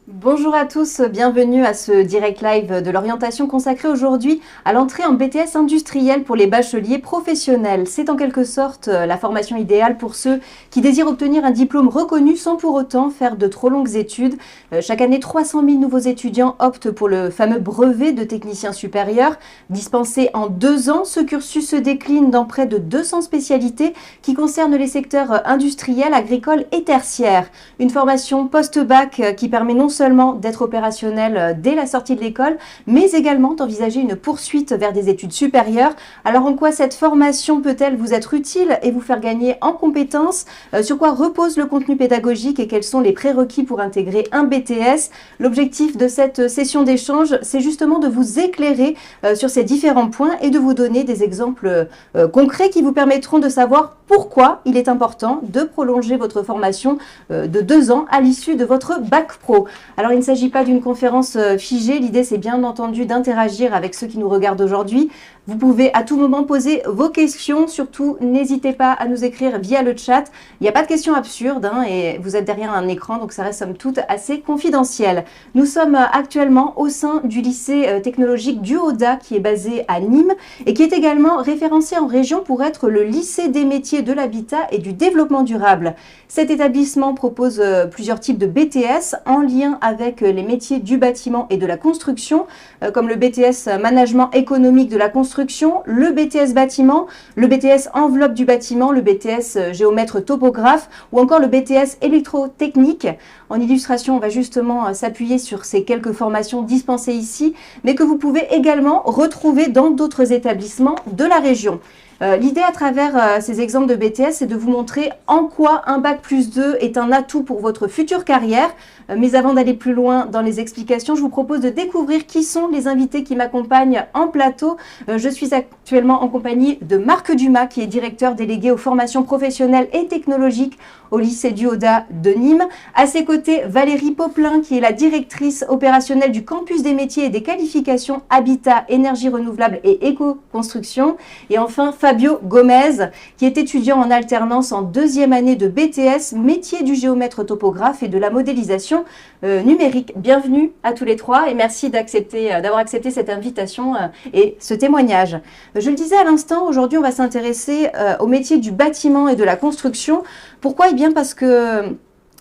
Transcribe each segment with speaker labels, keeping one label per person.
Speaker 1: Bonjour à tous, bienvenue à ce direct live de l'orientation consacrée aujourd'hui à l'entrée en BTS industriel pour les bacheliers professionnels. C'est en quelque sorte la formation idéale pour ceux qui désirent obtenir un diplôme reconnu sans pour autant faire de trop longues études. Chaque année, 300 000 nouveaux étudiants optent pour le fameux brevet de technicien supérieur. Dispensé en 2 ans, ce cursus se décline dans près de 200 spécialités qui concernent les secteurs industriels, agricoles et tertiaires. Une formation post-bac qui permet non seulement d'être opérationnel dès la sortie de l'école, mais également d'envisager une poursuite vers des études supérieures. Alors en quoi cette formation peut-elle vous être utile et vous faire gagner en compétences? Sur quoi repose le contenu pédagogique et quels sont les prérequis pour intégrer un BTS? L'objectif de cette session d'échange, c'est justement de vous éclairer sur ces différents points et de vous donner des exemples concrets qui vous permettront de savoir pourquoi il est important de prolonger votre formation de 2 ans à l'issue de votre bac pro. Alors il ne s'agit pas d'une conférence figée, l'idée c'est bien entendu d'interagir avec ceux qui nous regardent aujourd'hui. Vous pouvez à tout moment poser vos questions, surtout n'hésitez pas à nous écrire via le chat. Il n'y a pas de questions absurdes et vous êtes derrière un écran, donc ça reste somme toute assez confidentiel. Nous sommes actuellement au sein du lycée technologique du Hauda qui est basé à Nîmes et qui est également référencé en région pour être le lycée des métiers de l'habitat et du développement durable. Cet établissement propose plusieurs types de BTS en lien avec les métiers du bâtiment et de la construction, comme le BTS management économique de la construction, le BTS bâtiment, le BTS enveloppe du bâtiment, le BTS géomètre topographe ou encore le BTS électrotechnique. En illustration, on va justement s'appuyer sur ces quelques formations dispensées ici, mais que vous pouvez également retrouver dans d'autres établissements de la région. L'idée à travers ces exemples de BTS, c'est de vous montrer en quoi un bac+2 est un atout pour votre future carrière. Mais avant d'aller plus loin dans les explications, je vous propose de découvrir qui sont les invités qui m'accompagnent en plateau. Je suis actuellement en compagnie de Marc Dumas, qui est directeur délégué aux formations professionnelles et technologiques au lycée du Hauda de Nîmes. À ses côtés, Valérie Poplin, qui est la directrice opérationnelle du campus des métiers et des qualifications Habitat, énergie renouvelable et éco-construction. Et enfin, Fabio Gomez, qui est étudiant en alternance en 2e année de BTS, métier du géomètre topographe et de la modélisation numérique. Bienvenue à tous les trois et merci d'avoir accepté cette invitation et ce témoignage. Je le disais à l'instant, aujourd'hui on va s'intéresser au métier du bâtiment et de la construction. Pourquoi? Eh bien parce que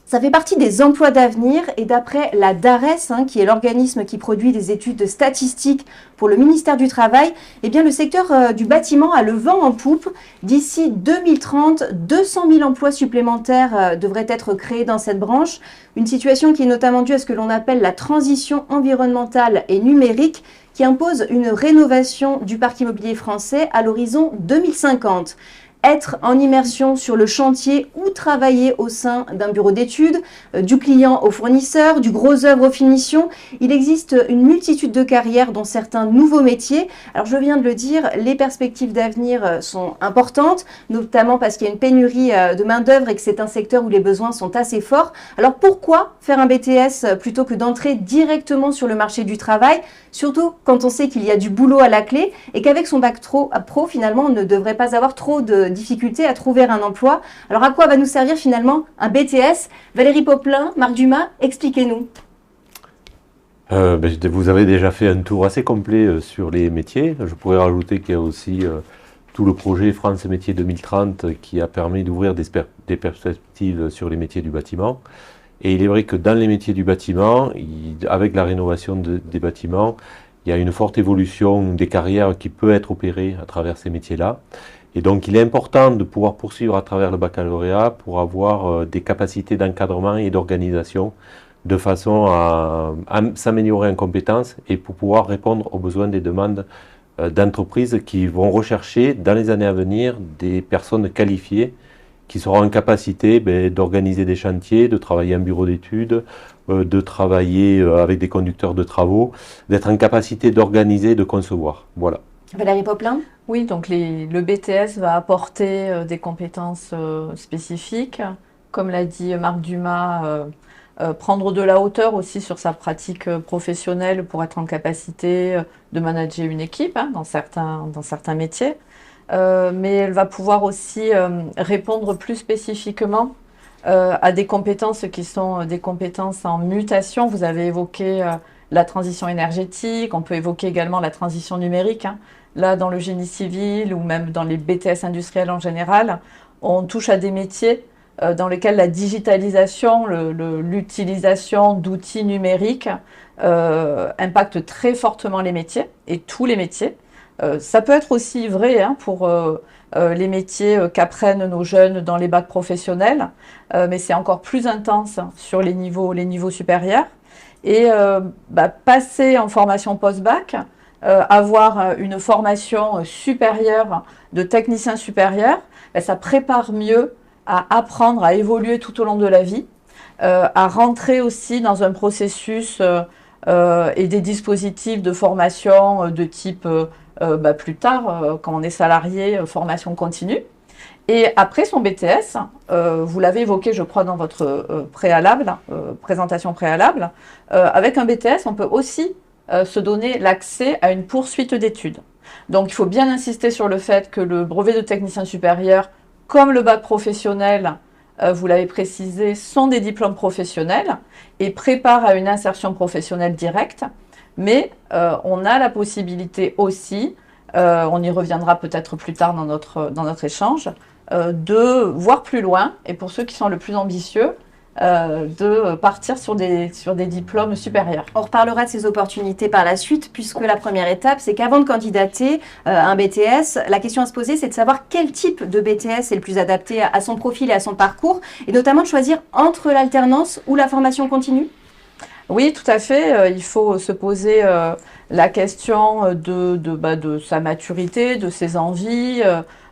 Speaker 1: ça fait partie des emplois d'avenir et d'après la DARES, qui est l'organisme qui produit des études statistiques pour le ministère du Travail, eh bien le secteur du bâtiment a le vent en poupe. D'ici 2030, 200 000 emplois supplémentaires devraient être créés dans cette branche. Une situation qui est notamment due à ce que l'on appelle la transition environnementale et numérique qui impose une rénovation du parc immobilier français à l'horizon 2050. Être en immersion sur le chantier ou travailler au sein d'un bureau d'études, du client au fournisseur, du gros œuvre aux finitions. Il existe une multitude de carrières dont certains nouveaux métiers. Alors je viens de le dire, les perspectives d'avenir sont importantes, notamment parce qu'il y a une pénurie de main-d'œuvre et que c'est un secteur où les besoins sont assez forts. Alors pourquoi faire un BTS plutôt que d'entrer directement sur le marché du travail, surtout quand on sait qu'il y a du boulot à la clé et qu'avec son bac pro, finalement, on ne devrait pas avoir trop de difficultés à trouver un emploi. Alors à quoi va nous servir finalement un BTS? Valérie Poplin, Marc Dumas, expliquez-nous.
Speaker 2: Vous avez déjà fait un tour assez complet sur les métiers. Je pourrais rajouter qu'il y a aussi tout le projet France Métiers 2030 qui a permis d'ouvrir des perspectives sur les métiers du bâtiment. Et il est vrai que dans les métiers du bâtiment, avec la rénovation des bâtiments, il y a une forte évolution des carrières qui peut être opérée à travers ces métiers-là. Et donc il est important de pouvoir poursuivre à travers le baccalauréat pour avoir des capacités d'encadrement et d'organisation de façon à s'améliorer en compétences et pour pouvoir répondre aux besoins des demandes d'entreprises qui vont rechercher dans les années à venir des personnes qualifiées qui seront en capacité d'organiser des chantiers, de travailler en bureau d'études, de travailler avec des conducteurs de travaux, d'être en capacité d'organiser et de concevoir. Voilà.
Speaker 1: Valérie Poplin?
Speaker 3: Oui, donc le BTS va apporter des compétences spécifiques. Comme l'a dit Marc Dumas, prendre de la hauteur aussi sur sa pratique professionnelle pour être en capacité de manager une équipe dans certains métiers. Mais elle va pouvoir aussi répondre plus spécifiquement à des compétences qui sont des compétences en mutation. Vous avez évoqué la transition énergétique, on peut évoquer également la transition numérique, hein. Là, dans le génie civil ou même dans les BTS industriels en général, on touche à des métiers dans lesquels la digitalisation, l'utilisation d'outils numériques impacte très fortement les métiers, et tous les métiers. Ça peut être aussi vrai, hein, pour les métiers qu'apprennent nos jeunes dans les bacs professionnels, mais c'est encore plus intense sur les niveaux supérieurs. Et passer en formation post-bac, avoir une formation supérieure de technicien supérieur, ça prépare mieux à apprendre, à évoluer tout au long de la vie, à rentrer aussi dans un processus et des dispositifs de formation de type plus tard, quand on est salarié, formation continue. Et après son BTS, vous l'avez évoqué, je crois, dans votre présentation préalable, avec un BTS, on peut aussi se donner l'accès à une poursuite d'études. Donc, il faut bien insister sur le fait que le brevet de technicien supérieur, comme le bac professionnel, vous l'avez précisé, sont des diplômes professionnels et préparent à une insertion professionnelle directe. Mais on a la possibilité aussi, on y reviendra peut-être plus tard dans notre échange, de voir plus loin, et pour ceux qui sont le plus ambitieux, de partir sur des diplômes supérieurs.
Speaker 1: On reparlera de ces opportunités par la suite, puisque la première étape, c'est qu'avant de candidater un BTS, la question à se poser, c'est de savoir quel type de BTS est le plus adapté à son profil et à son parcours, et notamment de choisir entre l'alternance ou la formation continue.
Speaker 3: Oui, tout à fait. Il faut se poser la question de sa maturité, de ses envies,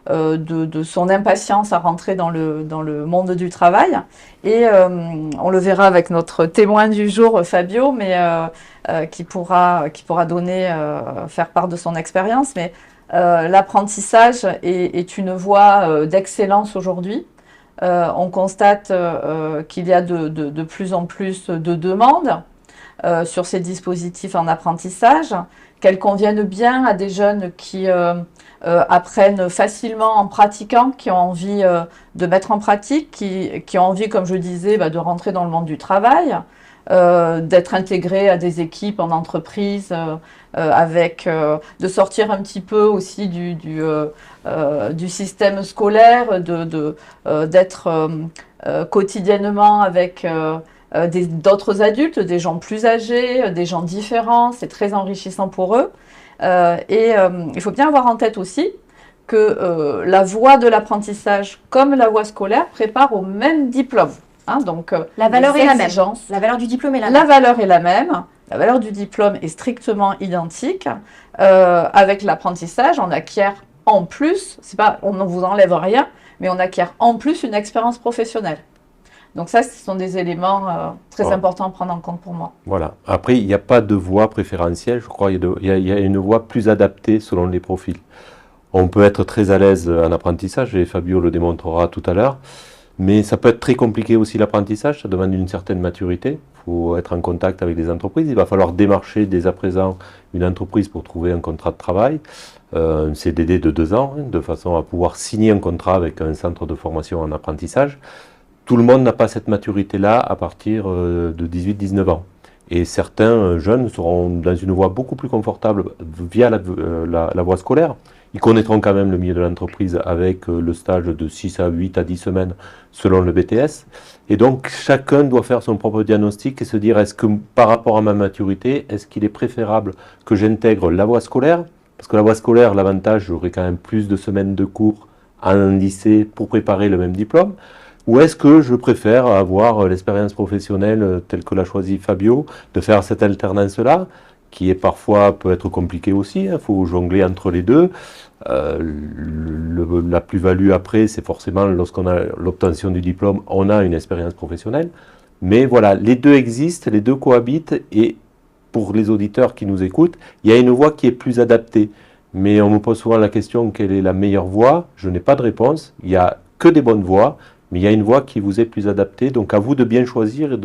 Speaker 3: de son impatience à rentrer dans le monde du travail. Et on le verra avec notre témoin du jour, Fabio, mais qui pourra faire part de son expérience. Mais l'apprentissage est une voie d'excellence aujourd'hui. On constate qu'il y a de plus en plus de demandes sur ces dispositifs en apprentissage, qu'elles conviennent bien à des jeunes qui apprennent facilement en pratiquant, qui ont envie de mettre en pratique, qui ont envie, comme je disais, de rentrer dans le monde du travail, d'être intégrés à des équipes en entreprise, de sortir un petit peu aussi du système scolaire, d'être quotidiennement avec d'autres adultes, des gens plus âgés, des gens différents. C'est très enrichissant pour eux. Il faut bien avoir en tête aussi que la voie de l'apprentissage, comme la voie scolaire, prépare au même diplôme. Hein, donc,
Speaker 1: la valeur est la même. La valeur du diplôme est la même.
Speaker 3: La valeur est la même. La valeur du diplôme est strictement identique. Avec l'apprentissage, on acquiert en plus, on ne vous enlève rien, mais on acquiert en plus une expérience professionnelle. Donc ça, ce sont des éléments très importants à prendre en compte pour moi.
Speaker 2: Voilà. Après, il n'y a pas de voie préférentielle. Je crois qu'il y a une voie plus adaptée selon les profils. On peut être très à l'aise en apprentissage, et Fabio le démontrera tout à l'heure. Mais ça peut être très compliqué aussi l'apprentissage, ça demande une certaine maturité. Il faut être en contact avec les entreprises. Il va falloir démarcher dès à présent une entreprise pour trouver un contrat de travail, un CDD de 2 ans, de façon à pouvoir signer un contrat avec un centre de formation en apprentissage. Tout le monde n'a pas cette maturité-là à partir de 18-19 ans. Et certains jeunes seront dans une voie beaucoup plus confortable via la voie scolaire. Ils connaîtront quand même le milieu de l'entreprise avec le stage de 6 à 8 à 10 semaines selon le BTS. Et donc, chacun doit faire son propre diagnostic et se dire, est-ce que par rapport à ma maturité, est-ce qu'il est préférable que j'intègre la voie scolaire? Parce que la voie scolaire, l'avantage, j'aurai quand même plus de semaines de cours en lycée pour préparer le même diplôme. Ou est-ce que je préfère avoir l'expérience professionnelle telle que l'a choisi Fabio, de faire cette alternance-là, qui est parfois peut être compliquée aussi, il faut jongler entre les deux. La plus-value après, c'est forcément lorsqu'on a l'obtention du diplôme, on a une expérience professionnelle. Mais voilà, les deux existent, les deux cohabitent, et pour les auditeurs qui nous écoutent, il y a une voie qui est plus adaptée. Mais on me pose souvent la question, quelle est la meilleure voie? Je n'ai pas de réponse, il n'y a que des bonnes voies. mais il y a une voie qui vous est plus adaptée. Donc à vous de bien choisir et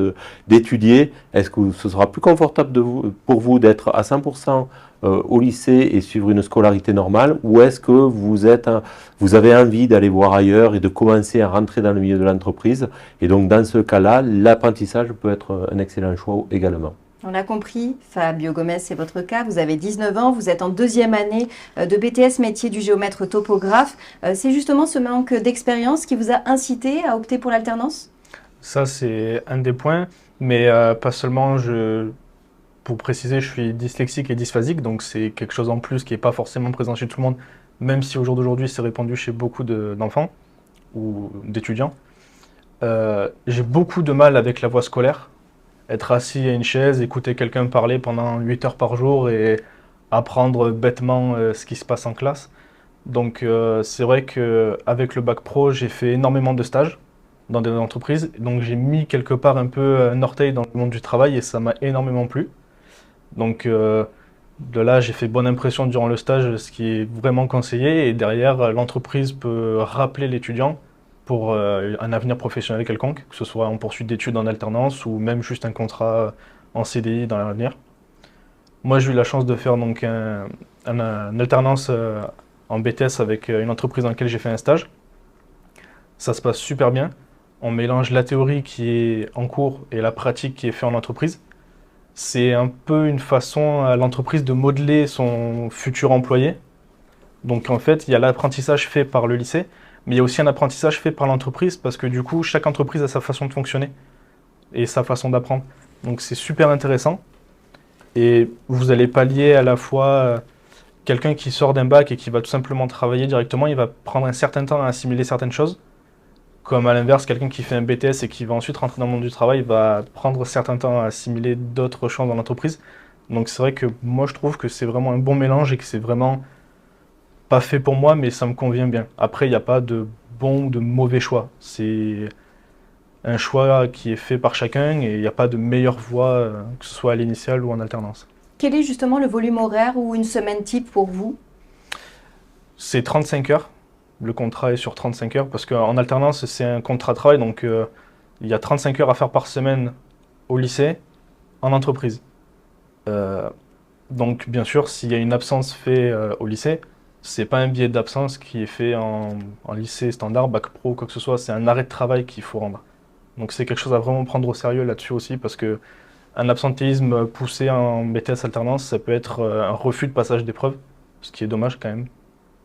Speaker 2: d'étudier. Est-ce que ce sera plus confortable pour vous d'être à 100% au lycée et suivre une scolarité normale, ou est-ce que vous avez envie d'aller voir ailleurs et de commencer à rentrer dans le milieu de l'entreprise? Et donc dans ce cas-là, l'apprentissage peut être un excellent choix également.
Speaker 1: On l'a compris, Fabio Gomez, c'est votre cas. Vous avez 19 ans, vous êtes en deuxième année de BTS métier du géomètre topographe. C'est justement ce manque d'expérience qui vous a incité à opter pour l'alternance?
Speaker 4: Ça, c'est un des points, mais pas seulement. Pour préciser, je suis dyslexique et dysphasique, donc c'est quelque chose en plus qui n'est pas forcément présent chez tout le monde, même si au jour d'aujourd'hui, c'est répandu chez beaucoup d'enfants ou d'étudiants. J'ai beaucoup de mal avec la voie scolaire. Être assis à une chaise, écouter quelqu'un parler pendant 8 heures par jour et apprendre bêtement ce qui se passe en classe. Donc c'est vrai qu'avec le bac pro, j'ai fait énormément de stages dans des entreprises. Donc j'ai mis quelque part un peu un orteil dans le monde du travail et ça m'a énormément plu. Donc de là, j'ai fait bonne impression durant le stage, ce qui est vraiment conseillé. Et derrière, l'entreprise peut rappeler l'étudiant pour un avenir professionnel quelconque, que ce soit en poursuite d'études en alternance ou même juste un contrat en CDI dans l'avenir. Moi, j'ai eu la chance de faire donc une alternance en BTS avec une entreprise dans laquelle j'ai fait un stage. Ça se passe super bien. On mélange la théorie qui est en cours et la pratique qui est faite en entreprise. C'est un peu une façon à l'entreprise de modeler son futur employé. Donc en fait, il y a l'apprentissage fait par le lycée, mais il y a aussi un apprentissage fait par l'entreprise parce que du coup, chaque entreprise a sa façon de fonctionner et sa façon d'apprendre. Donc c'est super intéressant et vous allez pallier à la fois quelqu'un qui sort d'un bac et qui va tout simplement travailler directement, il va prendre un certain temps à assimiler certaines choses, comme à l'inverse, quelqu'un qui fait un BTS et qui va ensuite rentrer dans le monde du travail va prendre un certain temps à assimiler d'autres choses dans l'entreprise. Donc c'est vrai que moi je trouve que c'est vraiment un bon mélange et que c'est vraiment pas fait pour moi, mais ça me convient bien. Après, il n'y a pas de bon ou de mauvais choix. C'est un choix qui est fait par chacun et il n'y a pas de meilleure voie, que ce soit à l'initiale ou en alternance.
Speaker 1: Quel est justement le volume horaire ou une semaine type pour vous?
Speaker 4: C'est 35 heures. Le contrat est sur 35 heures parce qu'en alternance, c'est un contrat de travail. Donc, il y a 35 heures à faire par semaine au lycée, en entreprise. Donc, bien sûr, s'il y a une absence faite au lycée, c'est pas un billet d'absence qui est fait en lycée standard, bac pro, quoi que ce soit. C'est un arrêt de travail qu'il faut rendre. Donc, c'est quelque chose à vraiment prendre au sérieux là-dessus aussi parce que un absentéisme poussé en BTS alternance, ça peut être un refus de passage d'épreuve, ce qui est dommage quand même.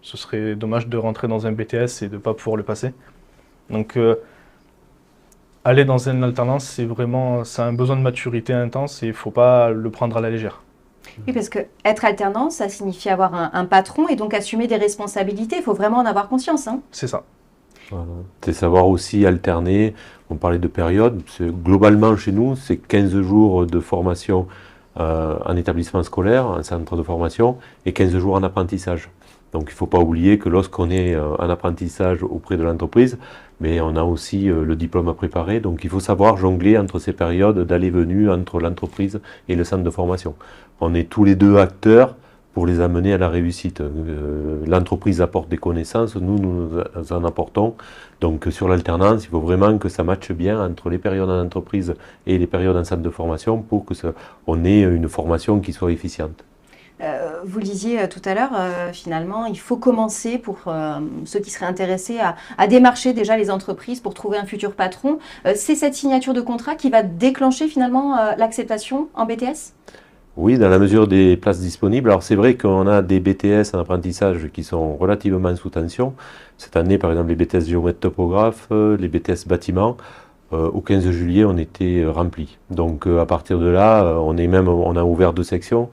Speaker 4: Ce serait dommage de rentrer dans un BTS et de ne pas pouvoir le passer. Donc, aller dans une alternance, c'est un besoin de maturité intense et il ne faut pas le prendre à la légère.
Speaker 1: Oui, parce que être alternant, ça signifie avoir un patron et donc assumer des responsabilités. Il faut vraiment en avoir conscience, hein.
Speaker 4: C'est ça.
Speaker 2: Voilà. C'est savoir aussi alterner. On parlait de période. Globalement, chez nous, c'est 15 jours de formation en établissement scolaire, en centre de formation, et 15 jours en apprentissage. Donc il ne faut pas oublier que lorsqu'on est en apprentissage auprès de l'entreprise, mais on a aussi le diplôme à préparer. Donc il faut savoir jongler entre ces périodes d'aller-venue entre l'entreprise et le centre de formation. On est tous les deux acteurs pour les amener à la réussite. L'entreprise apporte des connaissances, nous en apportons. Donc sur l'alternance, il faut vraiment que ça matche bien entre les périodes en entreprise et les périodes en centre de formation pour qu'on ait une formation qui soit efficiente.
Speaker 1: Vous le disiez tout à l'heure, finalement, il faut commencer pour ceux qui seraient intéressés à démarcher déjà les entreprises pour trouver un futur patron. C'est cette signature de contrat qui va déclencher finalement l'acceptation en BTS?
Speaker 2: Oui, dans la mesure des places disponibles. Alors c'est vrai qu'on a des BTS en apprentissage qui sont relativement sous tension. Cette année, par exemple, les BTS géomètre topographe, les BTS bâtiment, au 15 juillet, on était remplis. Donc à partir de là, on a ouvert 2 sections.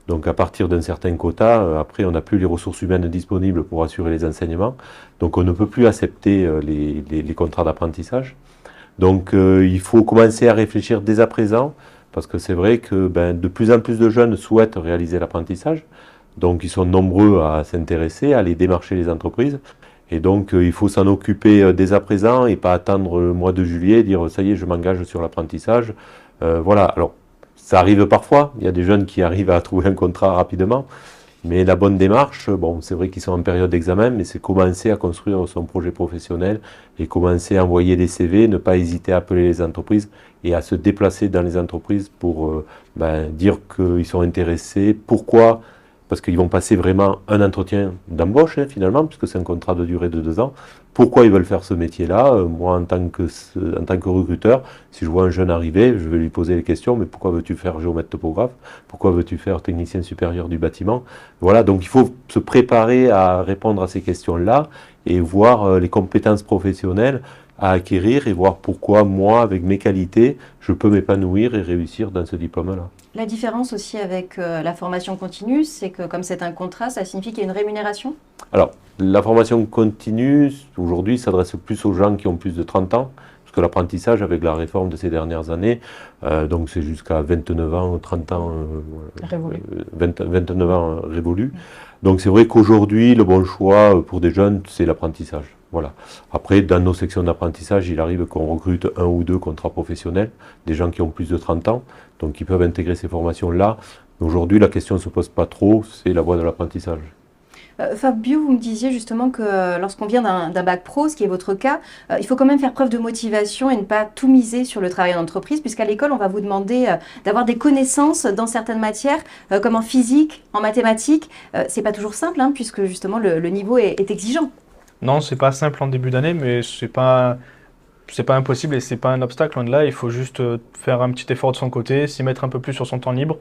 Speaker 2: Donc à partir d'un certain quota, après on n'a plus les ressources humaines disponibles pour assurer les enseignements. Donc on ne peut plus accepter les contrats d'apprentissage. Donc il faut commencer à réfléchir dès à présent, parce que c'est vrai que de plus en plus de jeunes souhaitent réaliser l'apprentissage. Donc ils sont nombreux à s'intéresser, à aller démarcher les entreprises. Et donc il faut s'en occuper dès à présent et pas attendre le mois de juillet et dire ça y est, je m'engage sur l'apprentissage. Voilà, alors ça arrive parfois, il y a des jeunes qui arrivent à trouver un contrat rapidement, Mais la bonne démarche, bon, c'est vrai qu'ils sont en période d'examen, mais c'est commencer à construire son projet professionnel et commencer à envoyer des CV, ne pas hésiter à appeler les entreprises et à se déplacer dans les entreprises pour dire qu'ils sont intéressés. Pourquoi? Parce qu'ils vont passer vraiment un entretien d'embauche, finalement, puisque c'est un contrat de durée de 2 ans. Pourquoi ils veulent faire ce métier-là? Moi, en tant que recruteur, si je vois un jeune arriver, je vais lui poser les questions, mais pourquoi veux-tu faire géomètre topographe? Pourquoi veux-tu faire technicien supérieur du bâtiment? Voilà, donc il faut se préparer à répondre à ces questions-là et voir les compétences professionnelles à acquérir et voir pourquoi moi, avec mes qualités, je peux m'épanouir et réussir dans ce diplôme-là.
Speaker 1: La différence aussi avec la formation continue, c'est que comme c'est un contrat, ça signifie qu'il y a une rémunération?
Speaker 2: Alors, la formation continue, aujourd'hui, s'adresse plus aux gens qui ont plus de 30 ans, parce que l'apprentissage, avec la réforme de ces dernières années, donc c'est jusqu'à 29 ans, 30 ans, 29 ans révolus. Donc c'est vrai qu'aujourd'hui, le bon choix pour des jeunes, c'est l'apprentissage. Voilà. Après, dans nos sections d'apprentissage, il arrive qu'on recrute 1 ou 2 contrats professionnels, des gens qui ont plus de 30 ans, donc qui peuvent intégrer ces formations-là. Aujourd'hui, la question ne se pose pas trop, c'est la voie de l'apprentissage.
Speaker 1: Fabio, vous me disiez justement que lorsqu'on vient d'un bac pro, ce qui est votre cas, il faut quand même faire preuve de motivation et ne pas tout miser sur le travail en entreprise, puisqu'à l'école, on va vous demander d'avoir des connaissances dans certaines matières, comme en physique, en mathématiques. C'est pas toujours simple, hein, puisque justement le niveau est exigeant.
Speaker 4: Non, c'est pas simple en début d'année, mais c'est pas impossible et c'est pas un obstacle. Loin de là, il faut juste faire un petit effort de son côté, s'y mettre un peu plus sur son temps libre.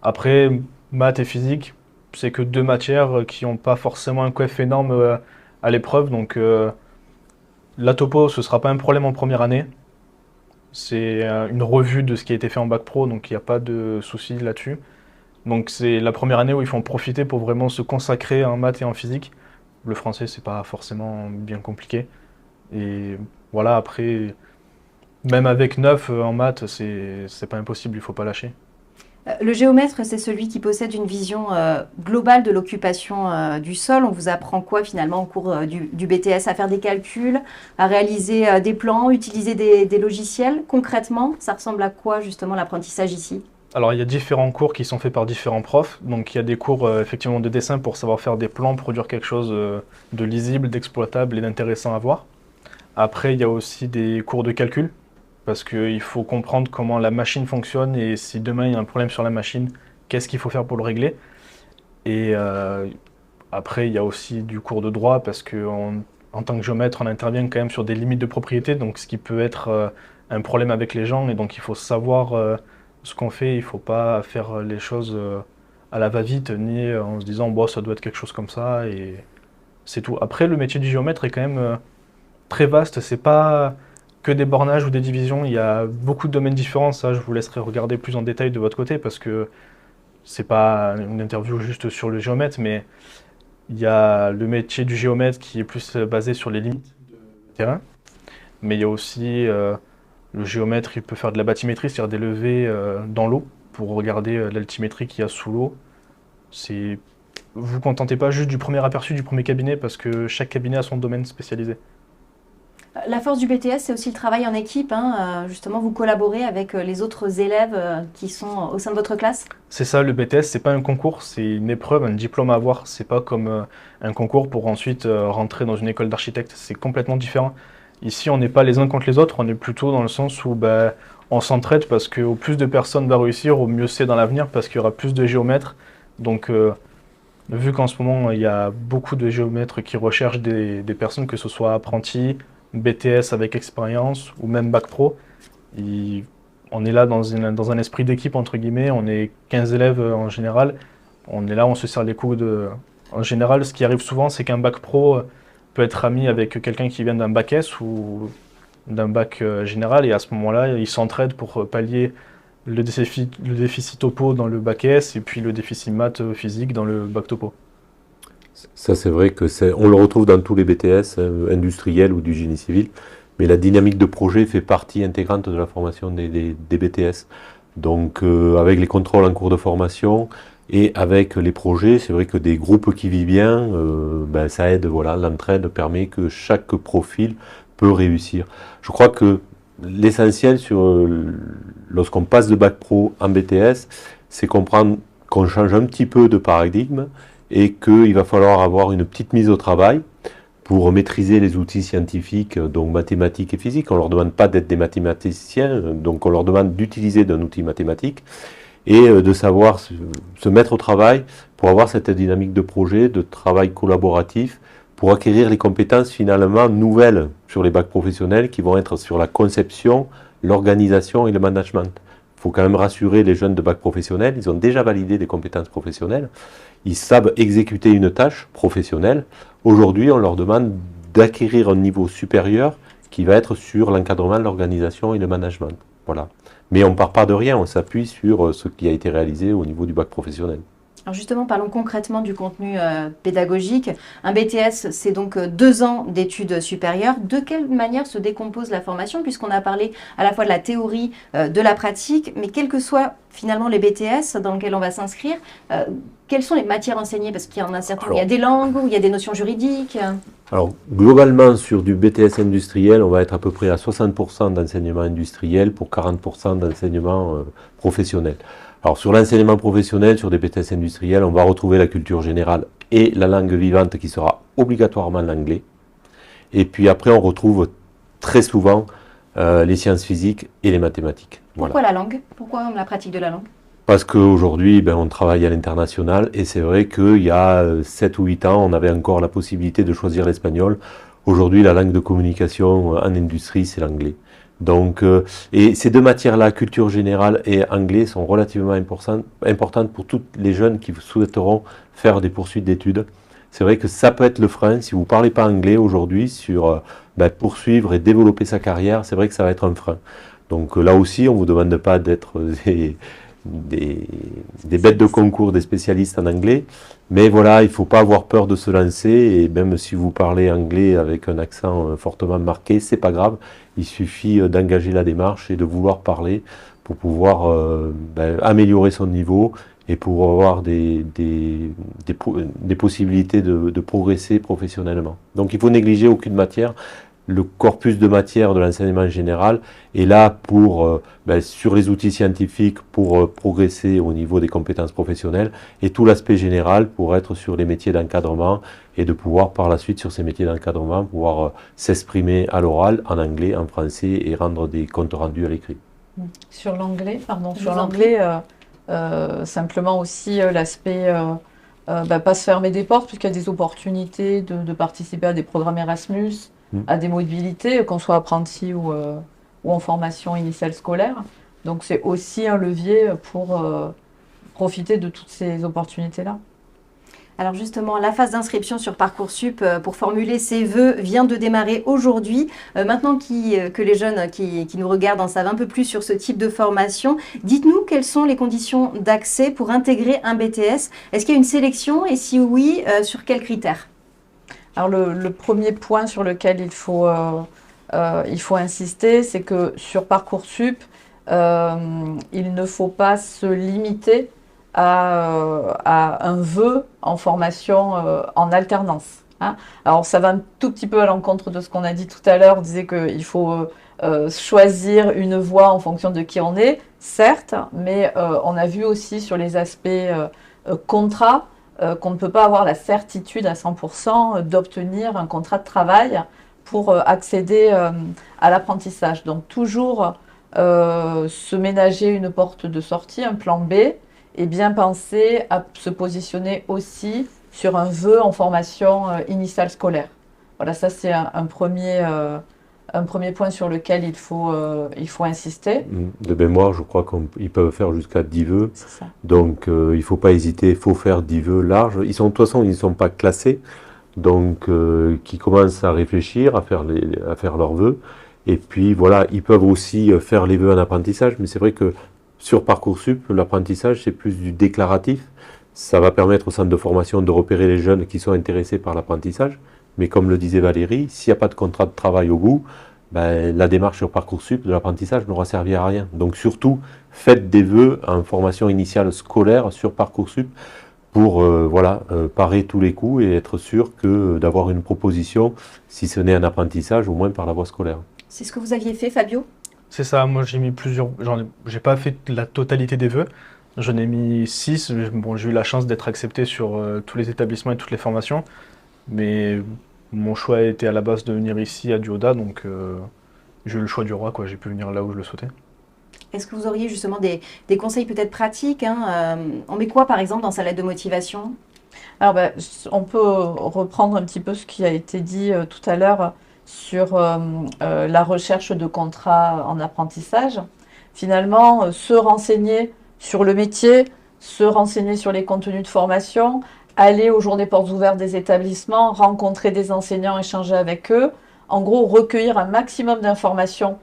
Speaker 4: Après, maths et physique, c'est que 2 matières qui n'ont pas forcément un coef énorme à l'épreuve. Donc la topo, ce ne sera pas un problème en première année. C'est une revue de ce qui a été fait en bac pro, donc il n'y a pas de souci là-dessus. Donc c'est la première année où il faut en profiter pour vraiment se consacrer en maths et en physique. Le français, c'est pas forcément bien compliqué. Et voilà, après, même avec 9 en maths, c'est pas impossible, il faut pas lâcher.
Speaker 1: Le géomètre, c'est celui qui possède une vision globale de l'occupation du sol. On vous apprend quoi finalement au cours du BTS? À faire des calculs, à réaliser des plans, utiliser des logiciels. Concrètement, ça ressemble à quoi justement l'apprentissage ici?
Speaker 4: Alors il y a différents cours qui sont faits par différents profs. Donc il y a des cours effectivement de dessin pour savoir faire des plans, produire quelque chose de lisible, d'exploitable et d'intéressant à voir. Après il y a aussi des cours de calcul, parce qu'il faut comprendre comment la machine fonctionne et si demain il y a un problème sur la machine, qu'est-ce qu'il faut faire pour le régler. Et après il y a aussi du cours de droit, parce qu'en tant que géomètre on intervient quand même sur des limites de propriété, donc ce qui peut être un problème avec les gens, et donc il faut savoir ce qu'on fait, il ne faut pas faire les choses à la va-vite, ni en se disant bon, ça doit être quelque chose comme ça, et c'est tout. Après, le métier du géomètre est quand même très vaste, c'est pas que des bornages ou des divisions, il y a beaucoup de domaines différents, ça je vous laisserai regarder plus en détail de votre côté, parce que c'est pas une interview juste sur le géomètre, mais il y a le métier du géomètre qui est plus basé sur les limites du terrain, mais il y a aussi le géomètre, il peut faire de la bathymétrie, c'est-à-dire des levées dans l'eau pour regarder l'altimétrie qu'il y a sous l'eau. Vous vous contentez pas juste du premier aperçu du premier cabinet, parce que chaque cabinet a son domaine spécialisé.
Speaker 1: La force du BTS, c'est aussi le travail en équipe, hein. Justement, vous collaborez avec les autres élèves qui sont au sein de votre classe?
Speaker 4: C'est ça, le BTS, c'est pas un concours, c'est une épreuve, un diplôme à avoir. C'est pas comme un concours pour ensuite rentrer dans une école d'architecte. C'est complètement différent. Ici, on n'est pas les uns contre les autres, on est plutôt dans le sens où on s'entraide, parce qu'au plus de personnes va réussir, au mieux c'est dans l'avenir, parce qu'il y aura plus de géomètres. Donc, vu qu'en ce moment, il y a beaucoup de géomètres qui recherchent des personnes, que ce soit apprentis, BTS avec expérience ou même bac pro, on est là dans un esprit d'équipe, entre guillemets, on est 15 élèves en général, on est là, on se serre les coudes. En général, ce qui arrive souvent, c'est qu'un bac pro peut être ami avec quelqu'un qui vient d'un bac S ou d'un bac général, et à ce moment-là, ils s'entraident pour pallier le déficit topo dans le bac S et puis le déficit maths physique dans le bac topo.
Speaker 2: Ça, c'est vrai que on le retrouve dans tous les BTS industriels ou du génie civil, mais la dynamique de projet fait partie intégrante de la formation des BTS. Donc, avec les contrôles en cours de formation et avec les projets, c'est vrai que des groupes qui vivent bien, ça aide. Voilà, l'entraide permet que chaque profil peut réussir. Je crois que l'essentiel lorsqu'on passe de bac pro en BTS, c'est comprendre qu'on change un petit peu de paradigme et qu'il va falloir avoir une petite mise au travail pour maîtriser les outils scientifiques, donc mathématiques et physiques. On ne leur demande pas d'être des mathématiciens, donc on leur demande d'utiliser d'un outil mathématique et de savoir se mettre au travail pour avoir cette dynamique de projet, de travail collaboratif, pour acquérir les compétences finalement nouvelles sur les bacs professionnels qui vont être sur la conception, l'organisation et le management. Il faut quand même rassurer les jeunes de bac professionnel, ils ont déjà validé des compétences professionnelles, ils savent exécuter une tâche professionnelle. Aujourd'hui, on leur demande d'acquérir un niveau supérieur qui va être sur l'encadrement, l'organisation et le management. Voilà. Mais on ne part pas de rien, on s'appuie sur ce qui a été réalisé au niveau du bac professionnel.
Speaker 1: Alors justement, parlons concrètement du contenu pédagogique. Un BTS, c'est donc 2 ans d'études supérieures. De quelle manière se décompose la formation, puisqu'on a parlé à la fois de la théorie, de la pratique, mais quels que soient finalement les BTS dans lesquels on va s'inscrire, quelles sont les matières enseignées? Parce qu'il y en a certains, il y a des langues, où il y a des notions juridiques.
Speaker 2: Alors, globalement, sur du BTS industriel, on va être à peu près à 60% d'enseignement industriel pour 40% d'enseignement professionnel. Alors, sur l'enseignement professionnel, sur des BTS industriels, on va retrouver la culture générale et la langue vivante qui sera obligatoirement l'anglais. Et puis après, on retrouve très souvent les sciences physiques et les mathématiques.
Speaker 1: Pourquoi la langue? Pourquoi la pratique de la langue?
Speaker 2: Parce qu'aujourd'hui, on travaille à l'international et c'est vrai qu'il y a 7 ou 8 ans, on avait encore la possibilité de choisir l'espagnol. Aujourd'hui, la langue de communication en industrie, c'est l'anglais. Donc, et ces deux matières-là, culture générale et anglais, sont relativement importantes pour tous les jeunes qui souhaiteront faire des poursuites d'études. C'est vrai que ça peut être le frein, si vous ne parlez pas anglais aujourd'hui, sur poursuivre et développer sa carrière, c'est vrai que ça va être un frein. Donc là aussi, on ne vous demande pas d'être des bêtes de concours, des spécialistes en anglais, mais voilà, il ne faut pas avoir peur de se lancer, et même si vous parlez anglais avec un accent fortement marqué, c'est pas grave, il suffit d'engager la démarche et de vouloir parler pour pouvoir améliorer son niveau et pour avoir des possibilités de progresser professionnellement. Donc il ne faut négliger aucune matière. Le corpus de matière de l'enseignement général est là pour, sur les outils scientifiques pour progresser au niveau des compétences professionnelles, et tout l'aspect général pour être sur les métiers d'encadrement et de pouvoir par la suite sur ces métiers d'encadrement pouvoir s'exprimer à l'oral, en anglais, en français et rendre des comptes rendus à l'écrit.
Speaker 3: Sur l'anglais, simplement aussi l'aspect pas se fermer des portes, puisqu'il y a des opportunités de participer à des programmes Erasmus, à des mobilités, qu'on soit apprenti ou en formation initiale scolaire. Donc c'est aussi un levier pour profiter de toutes ces opportunités-là.
Speaker 1: Alors justement, la phase d'inscription sur Parcoursup pour formuler ses vœux vient de démarrer aujourd'hui. Maintenant que les jeunes qui nous regardent en savent un peu plus sur ce type de formation, dites-nous quelles sont les conditions d'accès pour intégrer un BTS. Est-ce qu'il y a une sélection, et si oui, sur quels critères?
Speaker 3: Alors le premier point sur lequel il faut insister, c'est que sur Parcoursup, il ne faut pas se limiter à un vœu en formation en alternance. Hein. Alors ça va un tout petit peu à l'encontre de ce qu'on a dit tout à l'heure. On disait qu'il faut choisir une voie en fonction de qui on est, certes, mais on a vu aussi sur les aspects contrat, qu'on ne peut pas avoir la certitude à 100% d'obtenir un contrat de travail pour accéder à l'apprentissage. Donc toujours se ménager une porte de sortie, un plan B, et bien penser à se positionner aussi sur un vœu en formation initiale scolaire. Voilà, ça c'est un premier point sur lequel il faut insister.
Speaker 2: De mémoire, je crois qu'ils peuvent faire jusqu'à 10 vœux.
Speaker 3: Ça.
Speaker 2: Donc, il ne faut pas hésiter, il faut faire 10 vœux larges. De toute façon, ils ne sont pas classés. Donc, qui commencent à réfléchir, à faire leurs vœux. Et puis, voilà, ils peuvent aussi faire les vœux en apprentissage. Mais c'est vrai que sur Parcoursup, l'apprentissage, c'est plus du déclaratif. Ça va permettre au centre de formation de repérer les jeunes qui sont intéressés par l'apprentissage. Mais comme le disait Valérie, s'il n'y a pas de contrat de travail au bout, la démarche sur Parcoursup de l'apprentissage n'aura servi à rien. Donc surtout, faites des vœux en formation initiale scolaire sur Parcoursup pour parer tous les coups et être sûr d'avoir une proposition, si ce n'est un apprentissage, au moins par la voie scolaire.
Speaker 1: C'est ce que vous aviez fait, Fabio?
Speaker 4: C'est ça, moi j'ai mis j'ai pas fait la totalité des vœux. J'en ai mis 6. Bon, j'ai eu la chance d'être accepté sur tous les établissements et toutes les formations. Mais mon choix était à la base de venir ici à Duoda, donc j'ai eu le choix du roi, quoi. J'ai pu venir là où je le souhaitais.
Speaker 1: Est-ce que vous auriez justement des conseils peut-être pratiques, hein, on met quoi par exemple dans sa lettre de motivation?
Speaker 3: Alors, on peut reprendre un petit peu ce qui a été dit tout à l'heure sur la recherche de contrats en apprentissage. Finalement, se renseigner sur le métier, se renseigner sur les contenus de formation, aller aux journées portes ouvertes des établissements, rencontrer des enseignants, échanger avec eux. En gros, recueillir un maximum d'informations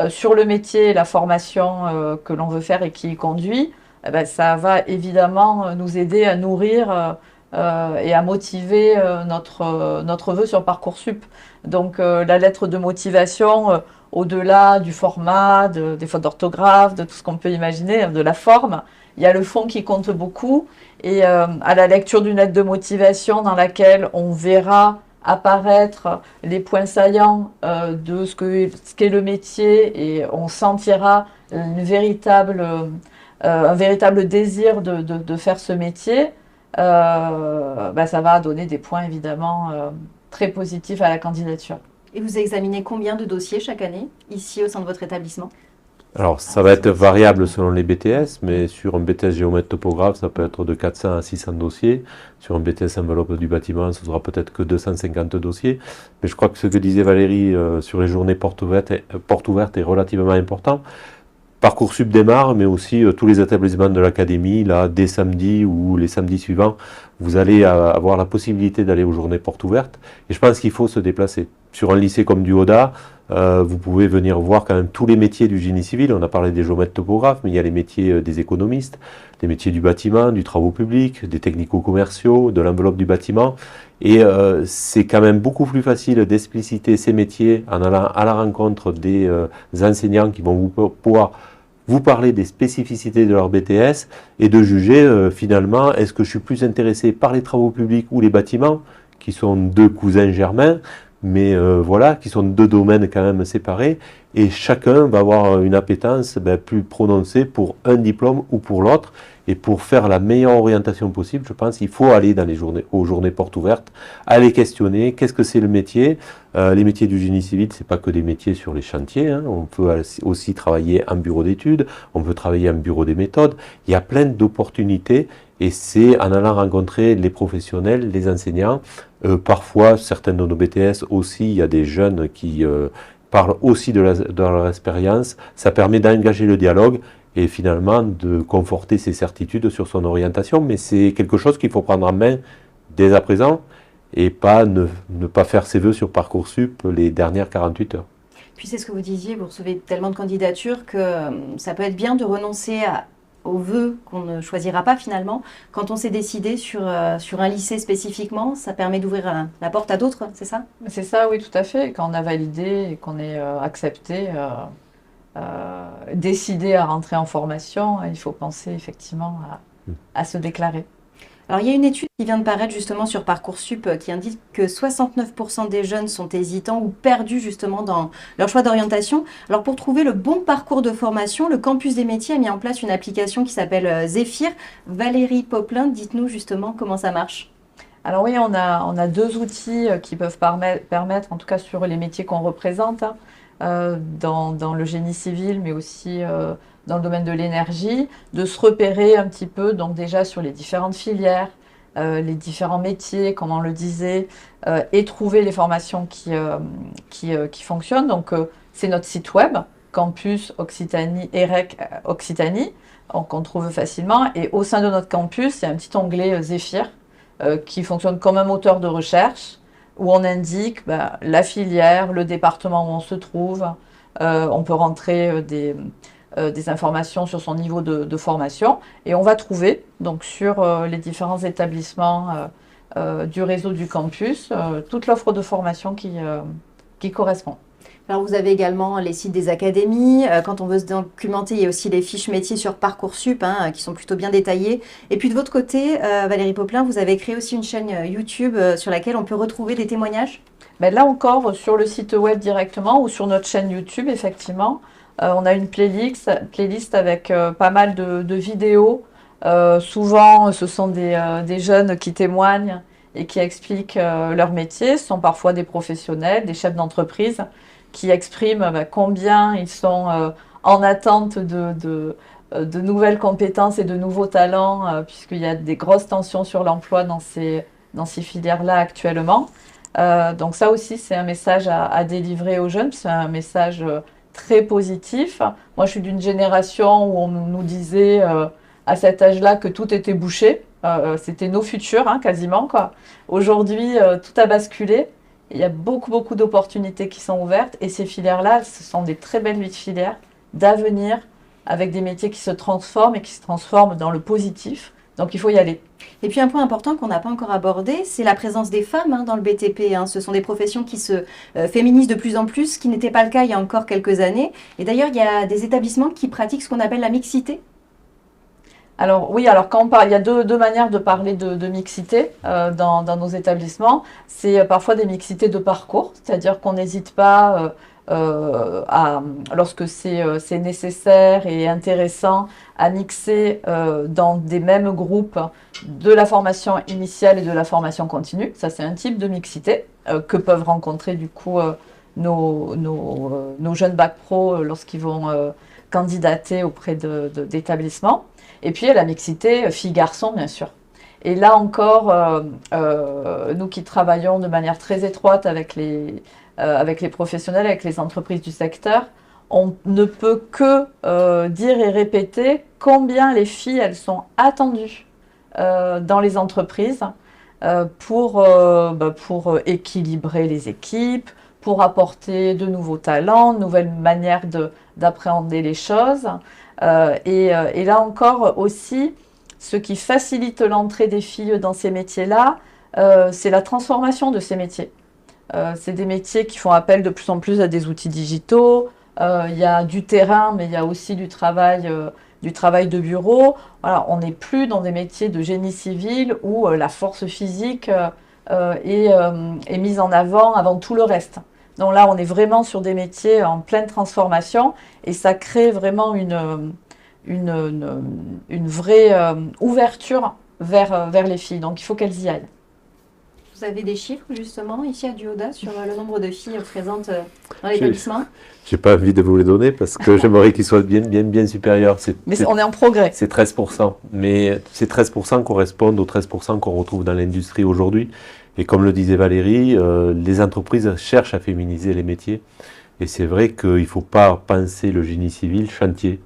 Speaker 3: sur le métier et la formation que l'on veut faire et qui y conduit. Eh ben, ça va évidemment nous aider à nourrir et à motiver notre vœu sur Parcoursup. Donc la lettre de motivation, au-delà du format, des fautes d'orthographe, de tout ce qu'on peut imaginer, de la forme, il y a le fond qui compte beaucoup. Et à la lecture d'une lettre de motivation dans laquelle on verra apparaître les points saillants de ce qu'est le métier et on sentira un véritable désir de faire ce métier, ça va donner des points évidemment très positifs à la candidature.
Speaker 1: Et vous examinez combien de dossiers chaque année, ici au sein de votre établissement?
Speaker 2: Alors, ça va être variable selon les BTS, mais sur un BTS géomètre topographe, ça peut être de 400 à 600 dossiers. Sur un BTS enveloppe du bâtiment, ce sera peut-être que 250 dossiers. Mais je crois que ce que disait Valérie sur les journées portes ouvertes est relativement important. Parcoursup démarre, mais aussi tous les établissements de l'académie, là, dès samedi ou les samedis suivants, vous allez avoir la possibilité d'aller aux journées portes ouvertes. Et je pense qu'il faut se déplacer. Sur un lycée comme Duoda, vous pouvez venir voir quand même tous les métiers du génie civil. On a parlé des géomètres topographes, mais il y a les métiers des économistes, des métiers du bâtiment, du travaux publics, des technico-commerciaux, de l'enveloppe du bâtiment. Et c'est quand même beaucoup plus facile d'expliciter ces métiers en allant à la rencontre des enseignants qui vont pouvoir vous parler des spécificités de leur BTS et de juger finalement, est-ce que je suis plus intéressé par les travaux publics ou les bâtiments, qui sont deux cousins germains, mais voilà, qui sont deux domaines quand même séparés, et chacun va avoir une appétence plus prononcée pour un diplôme ou pour l'autre. Et pour faire la meilleure orientation possible, je pense qu'il faut aller dans aux journées portes ouvertes, aller questionner qu'est-ce que c'est le métier. Les métiers du génie civil, c'est pas que des métiers sur les chantiers, hein. On peut aussi travailler en bureau d'études, on peut travailler en bureau des méthodes. Il y a plein d'opportunités et c'est en allant rencontrer les professionnels, les enseignants. Parfois, certains de nos BTS aussi, il y a des jeunes qui parlent aussi de leur expérience. Ça permet d'engager le dialogue et finalement de conforter ses certitudes sur son orientation. Mais c'est quelque chose qu'il faut prendre en main dès à présent et pas ne pas faire ses vœux sur Parcoursup les dernières 48 heures.
Speaker 1: Puis c'est ce que vous disiez, vous recevez tellement de candidatures que ça peut être bien de renoncer aux vœux qu'on ne choisira pas finalement. Quand on s'est décidé sur un lycée spécifiquement, ça permet d'ouvrir la porte à d'autres, c'est ça?
Speaker 3: C'est ça, oui, tout à fait. Quand on a validé et qu'on est accepté, décidé à rentrer en formation, il faut penser effectivement à se déclarer.
Speaker 1: Alors, il y a une étude qui vient de paraître justement sur Parcoursup qui indique que 69% des jeunes sont hésitants ou perdus justement dans leur choix d'orientation. Alors, pour trouver le bon parcours de formation, le Campus des métiers a mis en place une application qui s'appelle Zéphyr. Valérie Poplin, dites-nous justement comment ça marche.
Speaker 3: Alors oui, on a deux outils qui peuvent permettre, en tout cas sur les métiers qu'on représente, dans le génie civil, mais aussi dans le domaine de l'énergie, de se repérer un petit peu, donc déjà sur les différentes filières, les différents métiers, comme on le disait, et trouver les formations qui fonctionnent. Donc c'est notre site web, Campus Occitanie, EREC Occitanie, qu'on trouve facilement. Et au sein de notre campus, il y a un petit onglet Zéphyr qui fonctionne comme un moteur de recherche, où on indique la filière, le département où on se trouve. On peut rentrer des informations sur son niveau de formation et on va trouver donc sur les différents établissements du réseau du campus toute l'offre de formation qui correspond.
Speaker 1: Alors vous avez également les sites des académies. Quand on veut se documenter, il y a aussi les fiches métiers sur Parcoursup qui sont plutôt bien détaillées. Et puis de votre côté, Valérie Poplin, vous avez créé aussi une chaîne YouTube sur laquelle on peut retrouver des témoignages.
Speaker 3: Là encore, sur le site web directement ou sur notre chaîne YouTube, effectivement, on a une playlist avec pas mal de vidéos Souvent, ce sont des jeunes qui témoignent et qui expliquent leur métier. Ce sont parfois des professionnels, des chefs d'entreprise qui expriment combien ils sont en attente de nouvelles compétences et de nouveaux talents, puisqu'il y a des grosses tensions sur l'emploi dans ces filières-là actuellement. Donc ça aussi, c'est un message à délivrer aux jeunes. C'est un message très positif. Moi, je suis d'une génération où on nous disait à cet âge-là que tout était bouché. C'était nos futurs, hein, quasiment, quoi. Aujourd'hui, tout a basculé. Il y a beaucoup, beaucoup d'opportunités qui sont ouvertes. Et ces filières-là, ce sont des très belles filières d'avenir, avec des métiers qui se transforment et qui se transforment dans le positif. Donc, il faut y aller.
Speaker 1: Et puis un point important qu'on n'a pas encore abordé, c'est la présence des femmes dans le BTP. Ce sont des professions qui se féminisent de plus en plus, ce qui n'était pas le cas il y a encore quelques années. Et d'ailleurs, il y a des établissements qui pratiquent ce qu'on appelle la mixité.
Speaker 3: Alors oui, alors quand on parle, il y a deux manières de parler de mixité dans nos établissements. C'est parfois des mixités de parcours, c'est-à-dire qu'on n'hésite pas lorsque c'est nécessaire et intéressant, à mixer dans des mêmes groupes de la formation initiale et de la formation continue. Ça, c'est un type de mixité que peuvent rencontrer du coup nos jeunes bac pro lorsqu'ils vont candidater auprès d'établissements. Et puis, il y a la mixité filles-garçons, bien sûr. Et là encore, nous qui travaillons de manière très étroite avec les professionnels, avec les entreprises du secteur, on ne peut que dire et répéter combien les filles, elles sont attendues dans les entreprises pour équilibrer les équipes, pour apporter de nouveaux talents, de nouvelles manières d'appréhender les choses. Et là encore aussi, ce qui facilite l'entrée des filles dans ces métiers-là, c'est la transformation de ces métiers. C'est des métiers qui font appel de plus en plus à des outils digitaux. Il y a du terrain, mais il y a aussi du travail de bureau. Voilà, on n'est plus dans des métiers de génie civil où la force physique est mise en avant tout le reste. Donc là, on est vraiment sur des métiers en pleine transformation et ça crée vraiment une vraie ouverture vers les filles. Donc il faut qu'elles y aillent.
Speaker 1: Vous avez des chiffres justement ici à Duoda sur le nombre de filles présentes dans l'établissement?
Speaker 2: Je n'ai pas envie de vous les donner parce que j'aimerais qu'ils soient bien supérieurs.
Speaker 3: Mais on est en progrès.
Speaker 2: C'est 13%. Mais ces 13% correspondent aux 13% qu'on retrouve dans l'industrie aujourd'hui. Et comme le disait Valérie, les entreprises cherchent à féminiser les métiers. Et c'est vrai qu'il ne faut pas penser le génie civil chantier.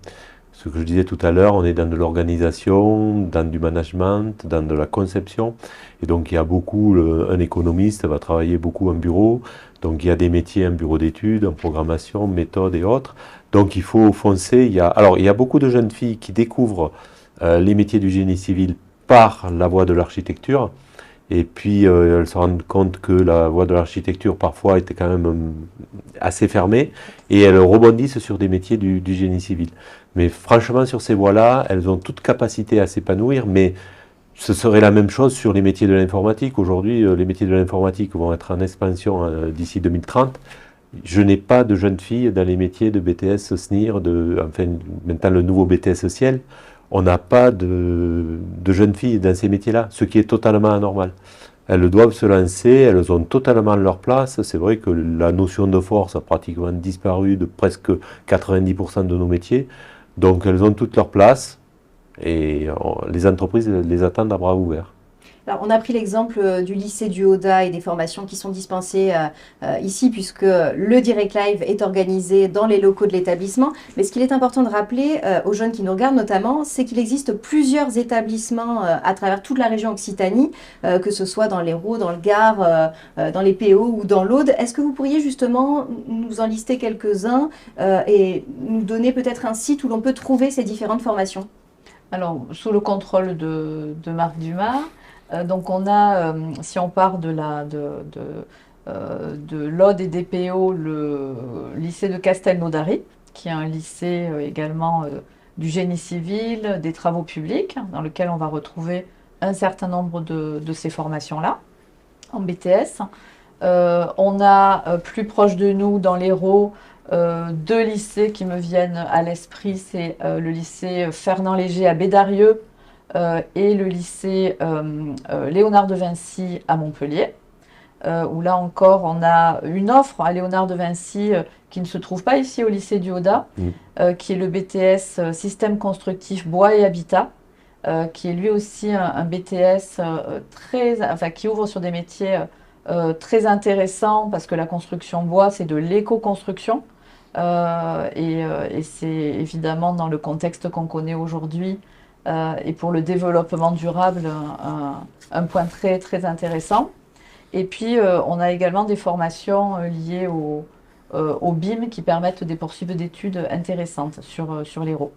Speaker 2: Ce que je disais tout à l'heure, on est dans de l'organisation, dans du management, dans de la conception. Et donc il y a beaucoup, un économiste va travailler beaucoup en bureau. Donc il y a des métiers en bureau d'études, en programmation, méthode et autres. Donc il faut foncer. Il y a beaucoup de jeunes filles qui découvrent les métiers du génie civil par la voie de l'architecture. Et puis, elles se rendent compte que la voie de l'architecture, parfois, était quand même assez fermée. Et elles rebondissent sur des métiers du génie civil. Mais franchement, sur ces voies-là, elles ont toute capacité à s'épanouir. Mais ce serait la même chose sur les métiers de l'informatique. Aujourd'hui, les métiers de l'informatique vont être en expansion d'ici 2030. Je n'ai pas de jeunes filles dans les métiers de BTS SNIR, maintenant le nouveau BTS Ciel. On n'a pas de jeunes filles dans ces métiers-là, ce qui est totalement anormal. Elles doivent se lancer, elles ont totalement leur place. C'est vrai que la notion de force a pratiquement disparu de presque 90% de nos métiers. Donc elles ont toute leur place et les entreprises les attendent à bras ouverts.
Speaker 1: Alors, on a pris l'exemple du lycée du Hauda et des formations qui sont dispensées ici, puisque le Direct Live est organisé dans les locaux de l'établissement. Mais ce qu'il est important de rappeler aux jeunes qui nous regardent notamment, c'est qu'il existe plusieurs établissements à travers toute la région Occitanie, que ce soit dans l'Hérault, dans le Gard, dans les PO ou dans l'Aude. Est-ce que vous pourriez justement nous en lister quelques-uns et nous donner peut-être un site où l'on peut trouver ces différentes formations?
Speaker 3: Alors, sous le contrôle de Marc Dumas, donc on a, si on part de l'Aude et des PO, le lycée de Castelnaudary, qui est un lycée également du génie civil, des travaux publics, dans lequel on va retrouver un certain nombre de ces formations-là, en BTS. On a plus proche de nous, dans l'Hérault, deux lycées qui me viennent à l'esprit, c'est le lycée Fernand Léger à Bédarieux, et le lycée Léonard de Vinci à Montpellier, où là encore on a une offre à Léonard de Vinci qui ne se trouve pas ici au lycée du Haudat, qui est le BTS Système constructif bois et habitat, qui est lui aussi un BTS qui ouvre sur des métiers très intéressants parce que la construction bois, c'est de l'éco-construction. Et c'est évidemment dans le contexte qu'on connaît aujourd'hui et pour le développement durable un point très, très intéressant. Et puis on a également des formations liées au BIM qui permettent des poursuites d'études intéressantes sur l'Hérault.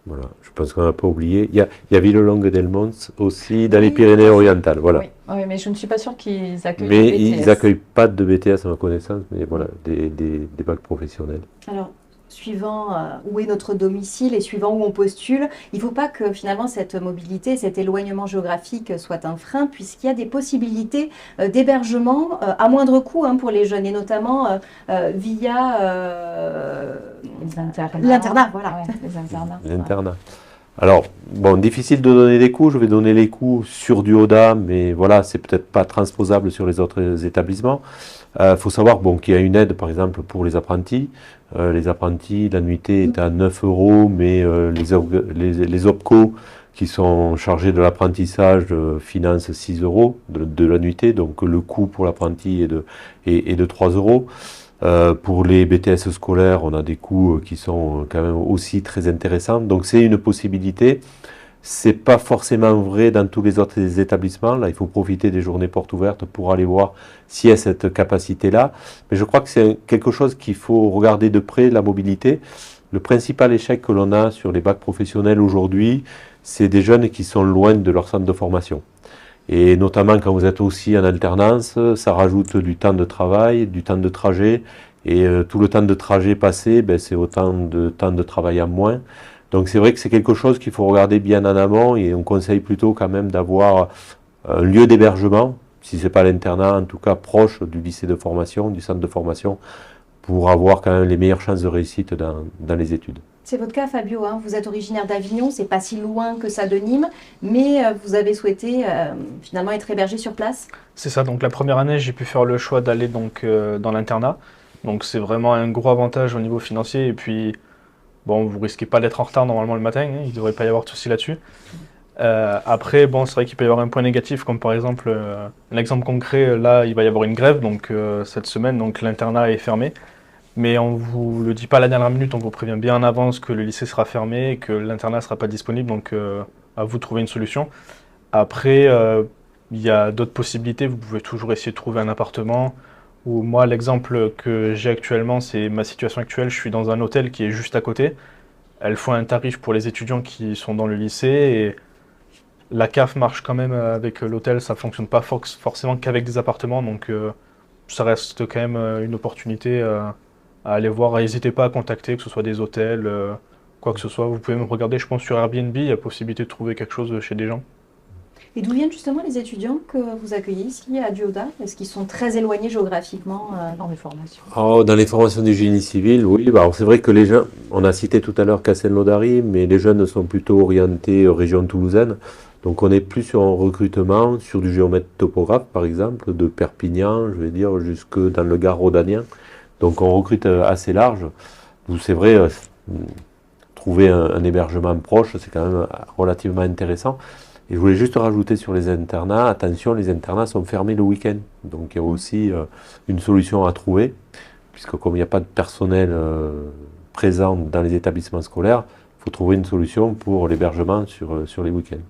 Speaker 2: Voilà, je pense qu'on n'a pas oublié. Il y a Villelongue-d'Elmont aussi, dans les Pyrénées-Orientales. Voilà.
Speaker 3: Oui, mais je ne suis pas sûre qu'ils accueillent
Speaker 2: Mais
Speaker 3: des BTS.
Speaker 2: ils n'accueillent pas de BTS à ma connaissance, mais voilà, des bacs professionnels.
Speaker 1: Alors, suivant où est notre domicile et suivant où on postule, il ne faut pas que finalement cette mobilité, cet éloignement géographique soit un frein, puisqu'il y a des possibilités d'hébergement à moindre coût pour les jeunes, et notamment via l'internat. Voilà.
Speaker 3: Ouais, les internats.
Speaker 2: L'internat. Alors, bon, difficile de donner des coûts, je vais donner les coûts sur du Haudat, mais voilà, c'est peut-être pas transposable sur les autres établissements. Faut savoir qu'il y a une aide, par exemple, pour les apprentis. Les apprentis, la nuitée est à 9 €, mais les OPCO qui sont chargés de l'apprentissage financent 6 € de la nuitée, donc le coût pour l'apprenti est de 3 €. Pour les BTS scolaires, on a des coûts qui sont quand même aussi très intéressants. Donc c'est une possibilité. C'est pas forcément vrai dans tous les autres établissements. Là, il faut profiter des journées portes ouvertes pour aller voir s'il y a cette capacité-là. Mais je crois que c'est quelque chose qu'il faut regarder de près, la mobilité. Le principal échec que l'on a sur les bacs professionnels aujourd'hui, c'est des jeunes qui sont loin de leur centre de formation. Et notamment quand vous êtes aussi en alternance, ça rajoute du temps de travail, du temps de trajet. Et tout le temps de trajet passé, c'est autant de temps de travail en moins. Donc c'est vrai que c'est quelque chose qu'il faut regarder bien en amont, et on conseille plutôt quand même d'avoir un lieu d'hébergement, si ce n'est pas l'internat, en tout cas proche du lycée de formation, du centre de formation, pour avoir quand même les meilleures chances de réussite dans les études.
Speaker 1: C'est votre cas, Fabio, vous êtes originaire d'Avignon, c'est pas si loin que ça de Nîmes, mais vous avez souhaité finalement être hébergé sur place?
Speaker 4: C'est ça, donc la première année, j'ai pu faire le choix d'aller dans l'internat. Donc c'est vraiment un gros avantage au niveau financier. Et puis, bon, vous risquez pas d'être en retard normalement le matin, il ne devrait pas y avoir de souci là-dessus. Après, c'est vrai qu'il peut y avoir un point négatif, comme par exemple, un exemple concret, là, il va y avoir une grève donc cette semaine, donc l'internat est fermé. Mais on ne vous le dit pas à la dernière minute, on vous prévient bien en avance que le lycée sera fermé et que l'internat ne sera pas disponible, donc à vous de trouver une solution. Après, il y a d'autres possibilités, vous pouvez toujours essayer de trouver un appartement. Ou moi, l'exemple que j'ai actuellement, c'est ma situation actuelle, je suis dans un hôtel qui est juste à côté. Elles font un tarif pour les étudiants qui sont dans le lycée et la CAF marche quand même avec l'hôtel, ça ne fonctionne pas forcément qu'avec des appartements, donc ça reste quand même une opportunité à aller voir. N'hésitez pas à contacter, que ce soit des hôtels, quoi que ce soit. Vous pouvez me regarder, je pense, sur Airbnb, il y a possibilité de trouver quelque chose chez des gens.
Speaker 1: Et d'où viennent justement les étudiants que vous accueillez ici à Haudat? Est-ce qu'ils sont très éloignés géographiquement dans les formations?
Speaker 2: Dans les formations du génie civil, oui. C'est vrai que les jeunes, on a cité tout à l'heure Castelnaudary, mais les jeunes sont plutôt orientés région toulousaine. Donc on est plus sur un recrutement, sur du géomètre topographe par exemple, de Perpignan, je vais dire, jusque dans le Gard rhodanien. Donc on recrute assez large. C'est vrai, trouver un hébergement proche, c'est quand même relativement intéressant. Et je voulais juste rajouter sur les internats, attention, les internats sont fermés le week-end. Donc il y a aussi une solution à trouver, puisque comme il n'y a pas de personnel présent dans les établissements scolaires, il faut trouver une solution pour l'hébergement sur les week-ends.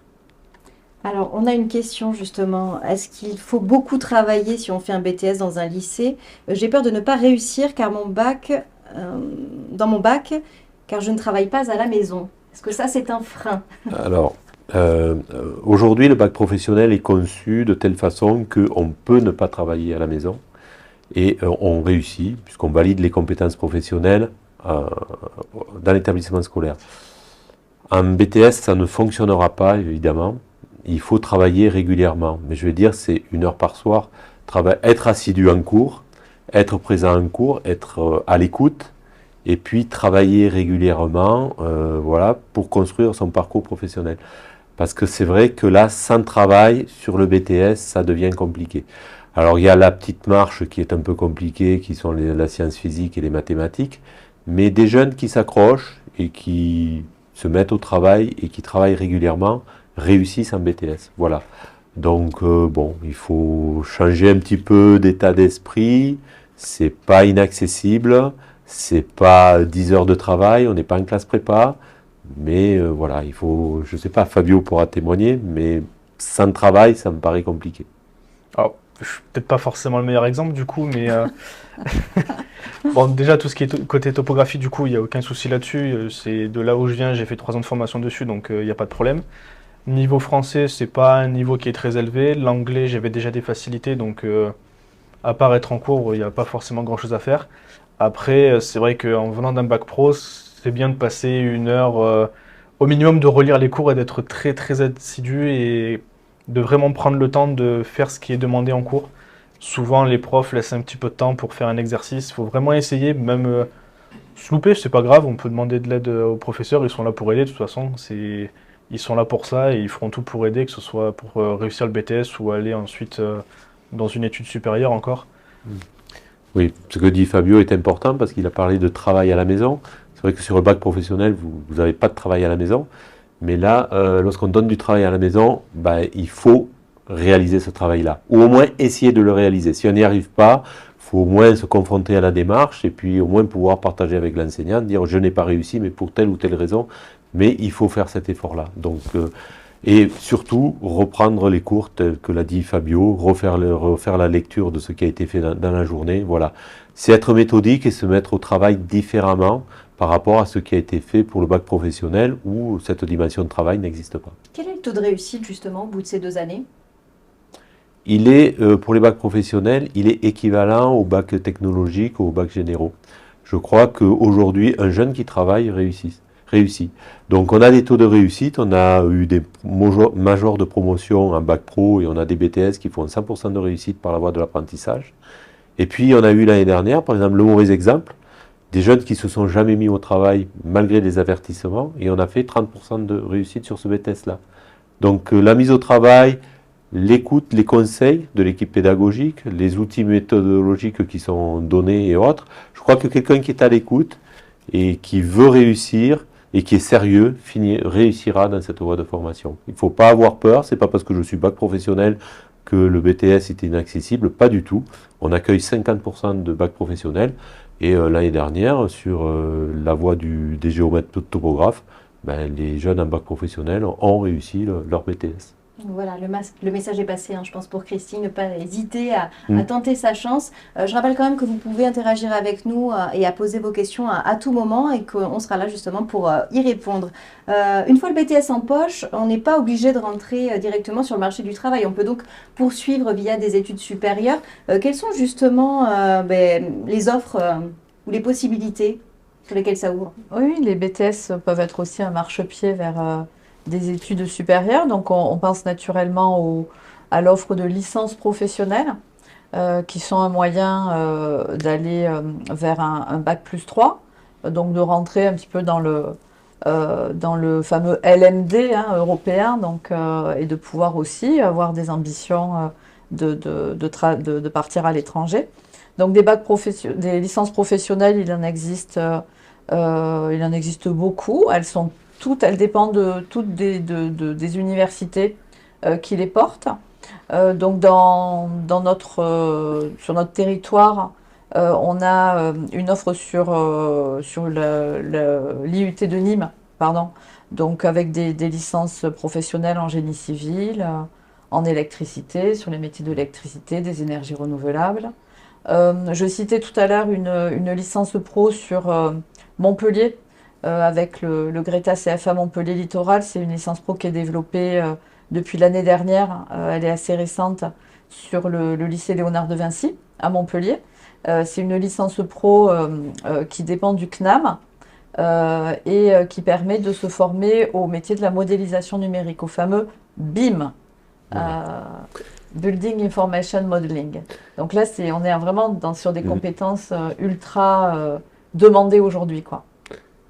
Speaker 1: Alors, on a une question justement. Est-ce qu'il faut beaucoup travailler si on fait un BTS dans un lycée? J'ai peur de ne pas réussir car dans mon bac, car je ne travaille pas à la maison. Est-ce que ça, c'est un frein?
Speaker 2: Alors, aujourd'hui, le bac professionnel est conçu de telle façon qu'on peut ne pas travailler à la maison et on réussit, puisqu'on valide les compétences professionnelles dans l'établissement scolaire. En BTS, ça ne fonctionnera pas, évidemment. Il faut travailler régulièrement. Mais je vais dire, c'est 1 heure par soir. Être assidu en cours, être présent en cours, être à l'écoute, et puis travailler régulièrement pour construire son parcours professionnel. Parce que c'est vrai que là, sans travail sur le BTS, ça devient compliqué. Alors il y a la petite marche qui est un peu compliquée, qui sont la science physique et les mathématiques, mais des jeunes qui s'accrochent et qui se mettent au travail et qui travaillent régulièrement réussissent en BTS. Voilà. Donc bon, il faut changer un petit peu d'état d'esprit. C'est pas inaccessible, c'est pas 10 heures de travail, on n'est pas en classe prépa, mais voilà, il faut, je sais pas, Fabio pourra témoigner, mais sans travail, ça me paraît compliqué.
Speaker 4: Alors, je suis peut-être pas forcément le meilleur exemple du coup, mais bon, déjà tout ce qui est côté topographie, du coup, il n'y a aucun souci là-dessus. C'est de là où je viens, j'ai fait 3 ans de formation dessus, donc il n'y a pas de problème. Niveau français, c'est pas un niveau qui est très élevé. L'anglais, j'avais déjà des facilités, donc à part être en cours, il n'y a pas forcément grand-chose à faire. Après, c'est vrai qu'en venant d'un bac pro, c'est bien de passer 1 heure au minimum de relire les cours et d'être très très assidu et de vraiment prendre le temps de faire ce qui est demandé en cours. Souvent, les profs laissent un petit peu de temps pour faire un exercice. Il faut vraiment essayer, même se louper, c'est pas grave. On peut demander de l'aide aux professeurs, ils sont là pour aider de toute façon. Ils sont là pour ça et ils feront tout pour aider, que ce soit pour réussir le BTS ou aller ensuite dans une étude supérieure encore.
Speaker 2: Oui, ce que dit Fabio est important parce qu'il a parlé de travail à la maison. C'est vrai que sur le bac professionnel, vous n'avez pas de travail à la maison. Mais là, lorsqu'on donne du travail à la maison, il faut réaliser ce travail-là. Ou au moins essayer de le réaliser. Si on n'y arrive pas, il faut au moins se confronter à la démarche et puis au moins pouvoir partager avec l'enseignant, dire je n'ai pas réussi, mais pour telle ou telle raison. Mais il faut faire cet effort-là. Donc, et surtout, reprendre les cours tels que l'a dit Fabio, refaire la lecture de ce qui a été fait dans la journée. Voilà. C'est être méthodique et se mettre au travail différemment par rapport à ce qui a été fait pour le bac professionnel où cette dimension de travail n'existe pas.
Speaker 1: Quel est le taux de réussite justement au bout de ces 2 années?
Speaker 2: Il est, pour les bacs professionnels, il est équivalent au bac technologique ou au bac généraux. Je crois qu'aujourd'hui, un jeune qui travaille réussit. Donc on a des taux de réussite, on a eu des majors de promotion en bac pro et on a des BTS qui font 100% de réussite par la voie de l'apprentissage. Et puis on a eu l'année dernière, par exemple, le mauvais exemple, des jeunes qui se sont jamais mis au travail malgré des avertissements et on a fait 30% de réussite sur ce BTS-là. Donc la mise au travail, l'écoute, les conseils de l'équipe pédagogique, les outils méthodologiques qui sont donnés et autres, je crois que quelqu'un qui est à l'écoute et qui veut réussir et qui est sérieux réussira dans cette voie de formation. Il ne faut pas avoir peur, c'est pas parce que je suis bac professionnel que le BTS est inaccessible, pas du tout. On accueille 50% de bac professionnels et l'année dernière, sur la voie des géomètres topographes, les jeunes en bac professionnel ont réussi leur BTS.
Speaker 1: Voilà, le message est passé, je pense, pour Christine, ne pas hésiter à tenter sa chance. Je rappelle quand même que vous pouvez interagir avec nous et à poser vos questions à tout moment et qu'on sera là justement pour y répondre. Une fois le BTS en poche, on n'est pas obligé de rentrer directement sur le marché du travail. On peut donc poursuivre via des études supérieures. Quelles sont justement les offres ou les possibilités sur lesquelles ça ouvre?
Speaker 3: Oui, les BTS peuvent être aussi un marchepied vers des études supérieures. Donc on pense naturellement à l'offre de licences professionnelles qui sont un moyen d'aller vers un bac plus 3, donc de rentrer un petit peu dans le fameux LMD européen, donc, et de pouvoir aussi avoir des ambitions de partir à l'étranger. Donc des licences professionnelles, il en existe beaucoup. Elles dépendent toutes des universités qui les portent. Donc sur notre territoire, on a une offre sur l'IUT de Nîmes, pardon, donc avec des licences professionnelles en génie civil, en électricité, sur les métiers de l'électricité, des énergies renouvelables. Je citais tout à l'heure une licence pro sur Montpellier, avec le Greta CFA Montpellier Littoral. C'est une licence pro qui est développée depuis l'année dernière. Elle est assez récente sur le lycée Léonard de Vinci à Montpellier. C'est une licence pro qui dépend du CNAM et qui permet de se former au métier de la modélisation numérique, au fameux BIM. Building Information Modeling. Donc là, on est vraiment sur des compétences ultra demandées aujourd'hui, quoi.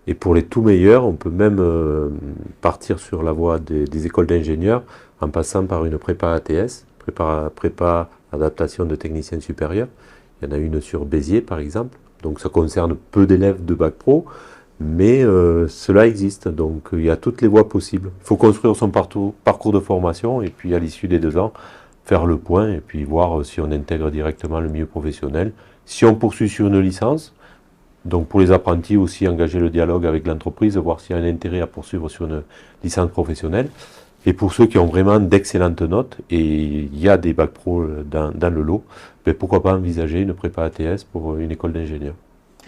Speaker 2: Et pour les tout meilleurs, on peut même partir sur la voie des écoles d'ingénieurs en passant par une prépa ATS, prépa adaptation de techniciens supérieurs. Il y en a une sur Béziers par exemple, donc ça concerne peu d'élèves de bac pro, mais cela existe, donc il y a toutes les voies possibles. Il faut construire son parcours de formation et puis à l'issue des 2 ans, faire le point et puis voir si on intègre directement le milieu professionnel. Si on poursuit sur une licence, donc pour les apprentis aussi engager le dialogue avec l'entreprise, voir s'il y a un intérêt à poursuivre sur une licence professionnelle. Et pour ceux qui ont vraiment d'excellentes notes, et il y a des bacs pro dans le lot, ben pourquoi pas envisager une prépa ATS pour une école d'ingénieur.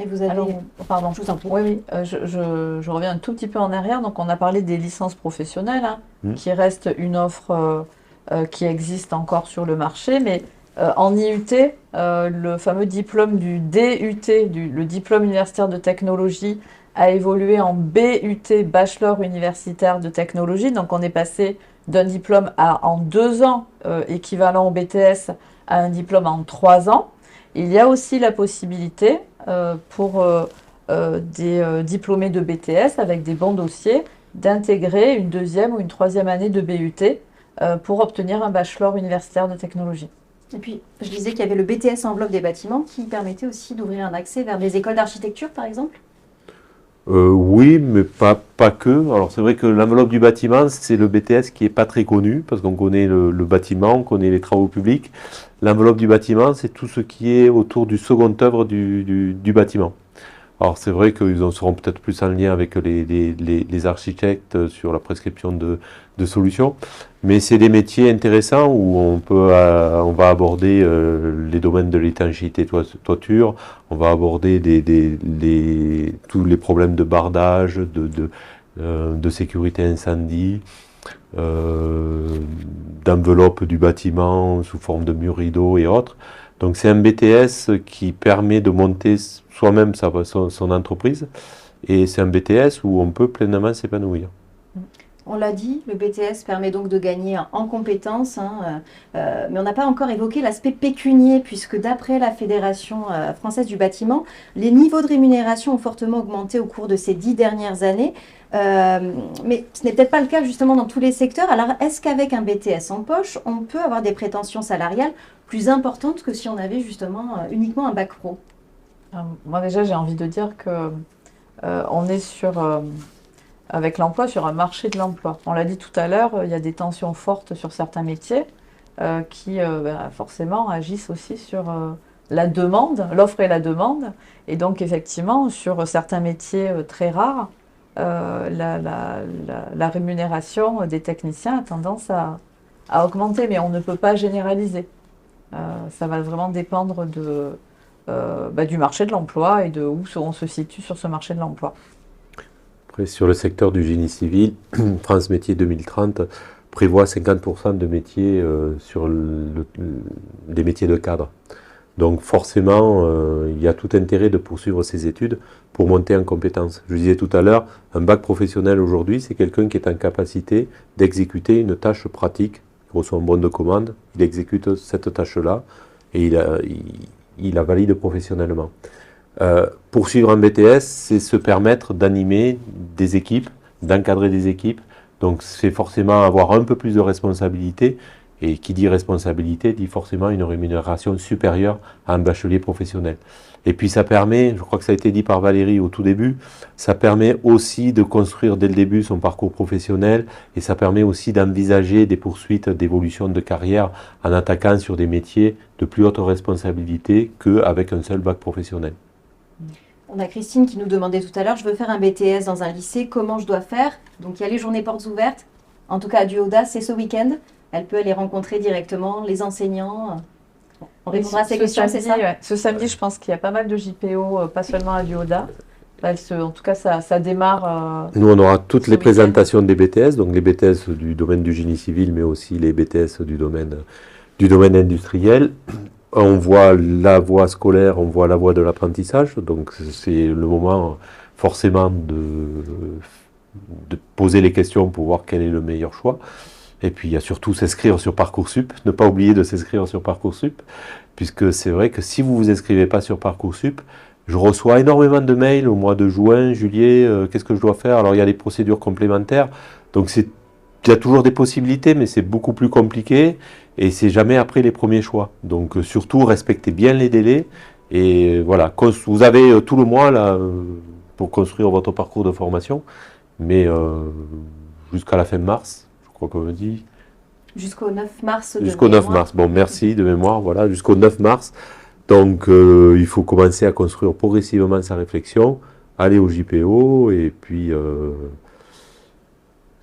Speaker 1: Et vous avez...
Speaker 3: Alors, pardon,
Speaker 1: Je vous en prie.
Speaker 3: oui, oui, je reviens un tout petit peu en arrière. Donc, on a parlé des licences professionnelles, qui reste une offre qui existe encore sur le marché, mais en IUT, le fameux diplôme du DUT, le diplôme universitaire de technologie, a évolué en BUT, Bachelor universitaire de technologie. Donc, on est passé d'un diplôme en 2 ans, équivalent au BTS, à un diplôme en 3 ans. Il y a aussi la possibilité pour des diplômés de BTS avec des bons dossiers d'intégrer une 2e ou une 3e année de BUT pour obtenir un bachelor universitaire de technologie.
Speaker 1: Et puis, je disais qu'il y avait le BTS en bloc des bâtiments qui permettait aussi d'ouvrir un accès vers des écoles d'architecture, par exemple.
Speaker 2: Oui, mais pas que. Alors c'est vrai que l'enveloppe du bâtiment, c'est le BTS qui n'est pas très connu, parce qu'on connaît le bâtiment, on connaît les travaux publics. L'enveloppe du bâtiment, c'est tout ce qui est autour du second œuvre du bâtiment. Alors c'est vrai qu'ils en seront peut-être plus en lien avec les architectes sur la prescription de solutions, mais c'est des métiers intéressants où on va aborder les domaines de l'étanchéité toiture, on va aborder tous les problèmes de bardage, de sécurité incendie, d'enveloppe du bâtiment sous forme de murs rideaux et autres. Donc c'est un BTS qui permet de monter soi-même son entreprise, et c'est un BTS où on peut pleinement s'épanouir.
Speaker 1: On l'a dit, le BTS permet donc de gagner en compétences, mais on n'a pas encore évoqué l'aspect pécunier, puisque d'après la Fédération française du bâtiment, les niveaux de rémunération ont fortement augmenté au cours de ces 10 dernières années. Mais ce n'est peut-être pas le cas justement dans tous les secteurs. Alors, est-ce qu'avec un BTS en poche, on peut avoir des prétentions salariales plus importantes que si on avait justement uniquement un bac pro?
Speaker 3: Moi déjà, j'ai envie de dire que on est avec l'emploi sur un marché de l'emploi. On l'a dit tout à l'heure, il y a des tensions fortes sur certains métiers qui forcément agissent aussi sur la demande, l'offre et la demande. Et donc effectivement, sur certains métiers très rares, la rémunération des techniciens a tendance à augmenter, mais on ne peut pas généraliser. Ça va vraiment dépendre du marché de l'emploi et de où on se situe sur ce marché de l'emploi.
Speaker 2: Après, sur le secteur du génie civil, France Métiers 2030 prévoit 50% de métiers sur des métiers de cadre. Donc forcément, il y a tout intérêt de poursuivre ces études pour monter en compétences. Je disais tout à l'heure, un bac professionnel aujourd'hui, c'est quelqu'un qui est en capacité d'exécuter une tâche pratique. Il reçoit un bon de commande, il exécute cette tâche-là et il la valide professionnellement. Poursuivre un BTS, c'est se permettre d'animer des équipes, d'encadrer des équipes. Donc c'est forcément avoir un peu plus de responsabilité. Et qui dit responsabilité dit forcément une rémunération supérieure à un bachelier professionnel. Et puis ça permet, je crois que ça a été dit par Valérie au tout début, ça permet aussi de construire dès le début son parcours professionnel, et ça permet aussi d'envisager des poursuites d'évolution de carrière en attaquant sur des métiers de plus haute responsabilité qu'avec un seul bac professionnel.
Speaker 1: On a Christine qui nous demandait tout à l'heure, je veux faire un BTS dans un lycée, comment je dois faire? Donc il y a les journées portes ouvertes, en tout cas à Duoda, c'est ce week-end. Elle peut aller rencontrer directement les enseignants. On répondra à ces questions, c'est ça?
Speaker 3: Ouais. Ce samedi, je pense qu'il y a pas mal de JPO, pas seulement à Duoda. En tout cas, ça démarre.
Speaker 2: Nous, on aura toutes les présentations des BTS, donc les BTS du domaine du génie civil, mais aussi les BTS du domaine industriel. On voit la voie scolaire, on voit la voie de l'apprentissage, donc c'est le moment forcément de poser les questions pour voir quel est le meilleur choix. Et puis il y a surtout s'inscrire sur Parcoursup, ne pas oublier de s'inscrire sur Parcoursup, puisque c'est vrai que si vous ne vous inscrivez pas sur Parcoursup, Je reçois énormément de mails au mois de juin, juillet, qu'est-ce que je dois faire? Alors il y a des procédures complémentaires, donc il y a toujours des possibilités, mais c'est beaucoup plus compliqué et c'est jamais après les premiers choix. Donc surtout respectez bien les délais et voilà, vous avez tout le mois là pour construire votre parcours de formation, mais jusqu'à la fin mars, je crois qu'on me dit.
Speaker 1: Jusqu'au 9 mars.
Speaker 2: Jusqu'au 9 mars, bon merci de mémoire, voilà, jusqu'au 9 mars. Donc, il faut commencer à construire progressivement sa réflexion, aller au JPO et puis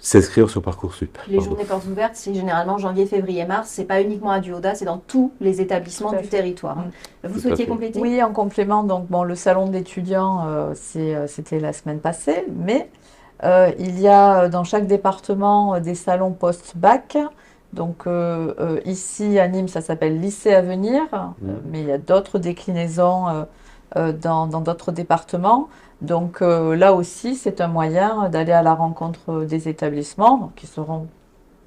Speaker 2: s'inscrire sur Parcoursup.
Speaker 1: Les journées portes ouvertes, c'est généralement janvier, février, mars. C'est pas uniquement à Duoda, c'est dans tous les établissements du territoire. Vous souhaitiez compléter?
Speaker 3: Oui, en complément. Donc, bon, le salon d'étudiants, c'était la semaine passée, mais il y a dans chaque département des salons post-bac. Donc ici à Nîmes, ça s'appelle Lycée à venir, mais il y a d'autres déclinaisons dans d'autres départements. Donc là aussi, c'est un moyen d'aller à la rencontre des établissements, qui seront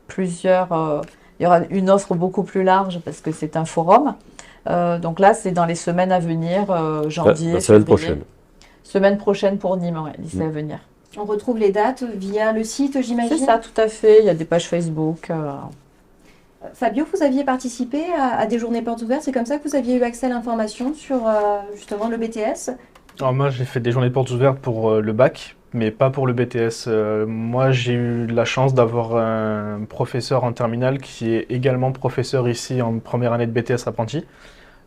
Speaker 3: plusieurs. Il y aura une offre beaucoup plus large parce que c'est un forum. Donc là, c'est dans les semaines à venir, janvier,
Speaker 2: la semaine
Speaker 3: février.
Speaker 2: prochaine.
Speaker 3: Semaine prochaine pour Nîmes, ouais, Lycée à venir.
Speaker 1: On retrouve les dates via le site, j'imagine?
Speaker 3: C'est ça, tout à fait. Il y a des pages Facebook.
Speaker 1: Fabio, vous aviez participé à des journées portes ouvertes, c'est comme ça que vous aviez eu accès à l'information sur justement le BTS?
Speaker 4: Alors moi, j'ai fait des journées portes ouvertes pour le bac, mais pas pour le BTS. Moi, j'ai eu la chance d'avoir un professeur en terminale qui est également professeur ici en première année de BTS apprenti.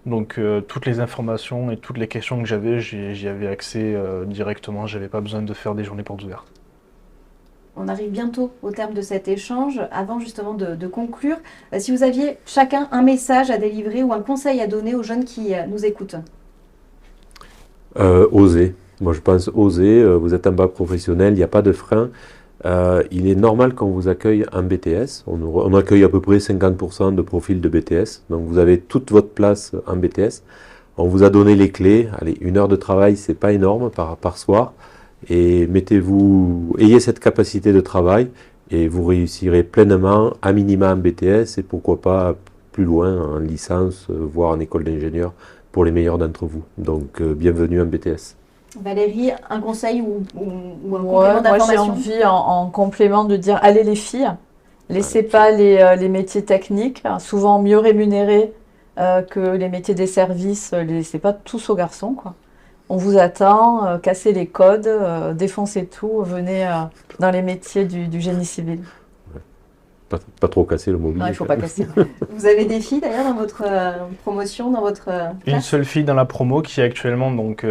Speaker 4: Donc toutes les informations et toutes les questions que j'avais, j'y avais accès directement. J'avais pas besoin de faire des journées portes ouvertes.
Speaker 1: On arrive bientôt au terme de cet échange. Avant justement de conclure, si vous aviez chacun un message à délivrer ou un conseil à donner aux jeunes qui nous écoutent.
Speaker 2: Oser. Moi je pense oser. Vous êtes un bac professionnel, il n'y a pas de frein. Il est normal qu'on vous accueille en BTS. On accueille à peu près 50% de profils de BTS. Donc vous avez toute votre place en BTS. On vous a donné les clés. Allez, 1 heure de travail, c'est pas énorme par soir. Et ayez cette capacité de travail et vous réussirez pleinement, à minima en BTS et pourquoi pas plus loin en licence, voire en école d'ingénieur pour les meilleurs d'entre vous. Donc bienvenue en BTS.
Speaker 1: Valérie, un conseil ou un complément
Speaker 3: Moi j'ai
Speaker 1: d'information?
Speaker 3: envie en complément de dire allez les filles, laissez pas les métiers techniques, souvent mieux rémunérés que les métiers des services, les laissez pas tous aux garçons, quoi. On vous attend, cassez les codes, défoncez tout, venez dans les métiers du génie civil.
Speaker 2: Pas trop casser le mobilier.
Speaker 3: Non, il ne faut pas casser.
Speaker 1: Vous avez des filles d'ailleurs dans votre promotion, dans votre
Speaker 4: Une
Speaker 1: classe?
Speaker 4: seule fille dans la promo qui est actuellement, donc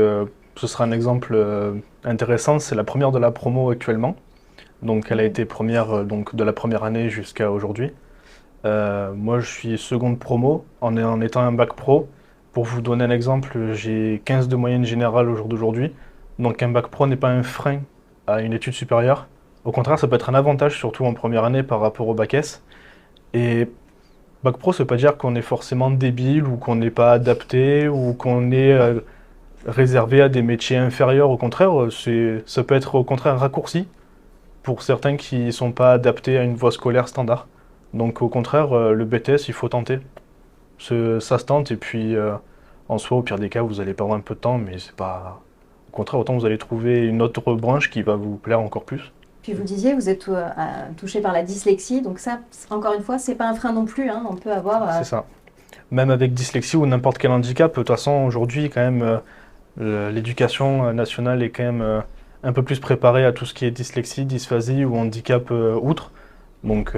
Speaker 4: ce sera un exemple intéressant, c'est la première de la promo actuellement. Donc elle a été première donc, de la première année jusqu'à aujourd'hui. Moi je suis seconde promo en étant un bac pro. Pour vous donner un exemple, j'ai 15 de moyenne générale au jour d'aujourd'hui. Donc un bac pro n'est pas un frein à une étude supérieure. Au contraire, ça peut être un avantage, surtout en première année par rapport au bac S. Et bac pro, ça ne veut pas dire qu'on est forcément débile ou qu'on n'est pas adapté ou qu'on est réservé à des métiers inférieurs. Au contraire, ça peut être au contraire raccourci pour certains qui ne sont pas adaptés à une voie scolaire standard. Donc au contraire, le BTS, il faut tenter. Ça se tente et puis en soi, au pire des cas, vous allez perdre un peu de temps, mais c'est pas... Au contraire, autant vous allez trouver une autre branche qui va vous plaire encore plus.
Speaker 1: Puis vous disiez, vous êtes touché par la dyslexie, donc ça, encore une fois, c'est pas un frein non plus, hein. On peut avoir...
Speaker 4: C'est ça. Même avec dyslexie ou n'importe quel handicap, de toute façon, aujourd'hui, quand même, l'éducation nationale est quand même un peu plus préparée à tout ce qui est dyslexie, dysphasie ou handicap outre. Donc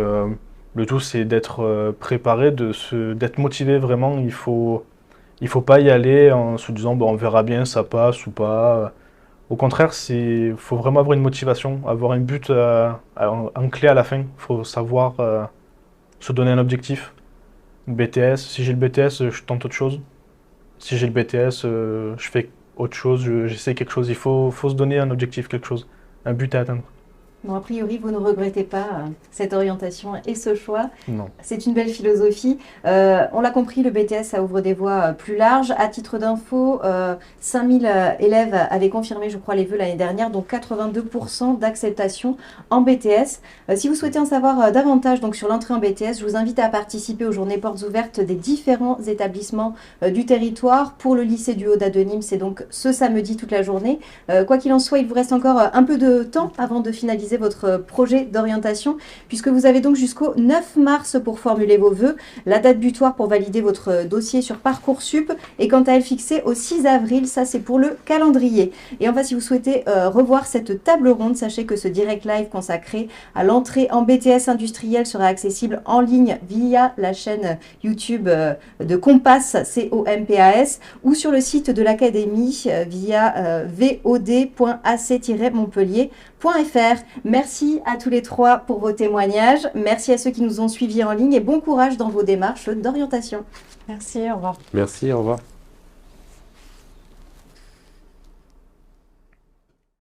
Speaker 4: le tout, c'est d'être préparé, d'être motivé vraiment. Il faut pas y aller en se disant bon, on verra bien, ça passe ou pas. Au contraire, il faut vraiment avoir une motivation, avoir un but en clé à la fin. Il faut savoir se donner un objectif. BTS, si j'ai le BTS, je tente autre chose. Si j'ai le BTS, je fais autre chose, j'essaie quelque chose. Il faut se donner un objectif, quelque chose, un but à atteindre.
Speaker 1: Bon, a priori, vous ne regrettez pas cette orientation et ce choix.
Speaker 4: Non.
Speaker 1: C'est une belle philosophie. On l'a compris, le BTS, ça ouvre des voies plus larges. À titre d'info, 5000 élèves avaient confirmé, je crois, les vœux l'année dernière, donc 82% d'acceptation en BTS. Si vous souhaitez en savoir davantage donc, sur l'entrée en BTS, je vous invite à participer aux journées portes ouvertes des différents établissements du territoire. Pour le lycée du Haut-Da de Nîmes, c'est donc ce samedi toute la journée. Quoi qu'il en soit, il vous reste encore un peu de temps avant de finaliser votre projet d'orientation, puisque vous avez donc jusqu'au 9 mars pour formuler vos vœux. La date butoir pour valider votre dossier sur Parcoursup est quant à elle fixée au 6 avril, ça c'est pour le calendrier. Et enfin, si vous souhaitez revoir cette table ronde, sachez que ce direct live consacré à l'entrée en BTS industriel sera accessible en ligne via la chaîne YouTube de Compass, C-O-M-P-A-S, ou sur le site de l'académie via vod.ac-montpellier.fr. Merci à tous les trois pour vos témoignages. Merci à ceux qui nous ont suivis en ligne et bon courage dans vos démarches d'orientation.
Speaker 3: Merci, au revoir.
Speaker 2: Merci, au revoir.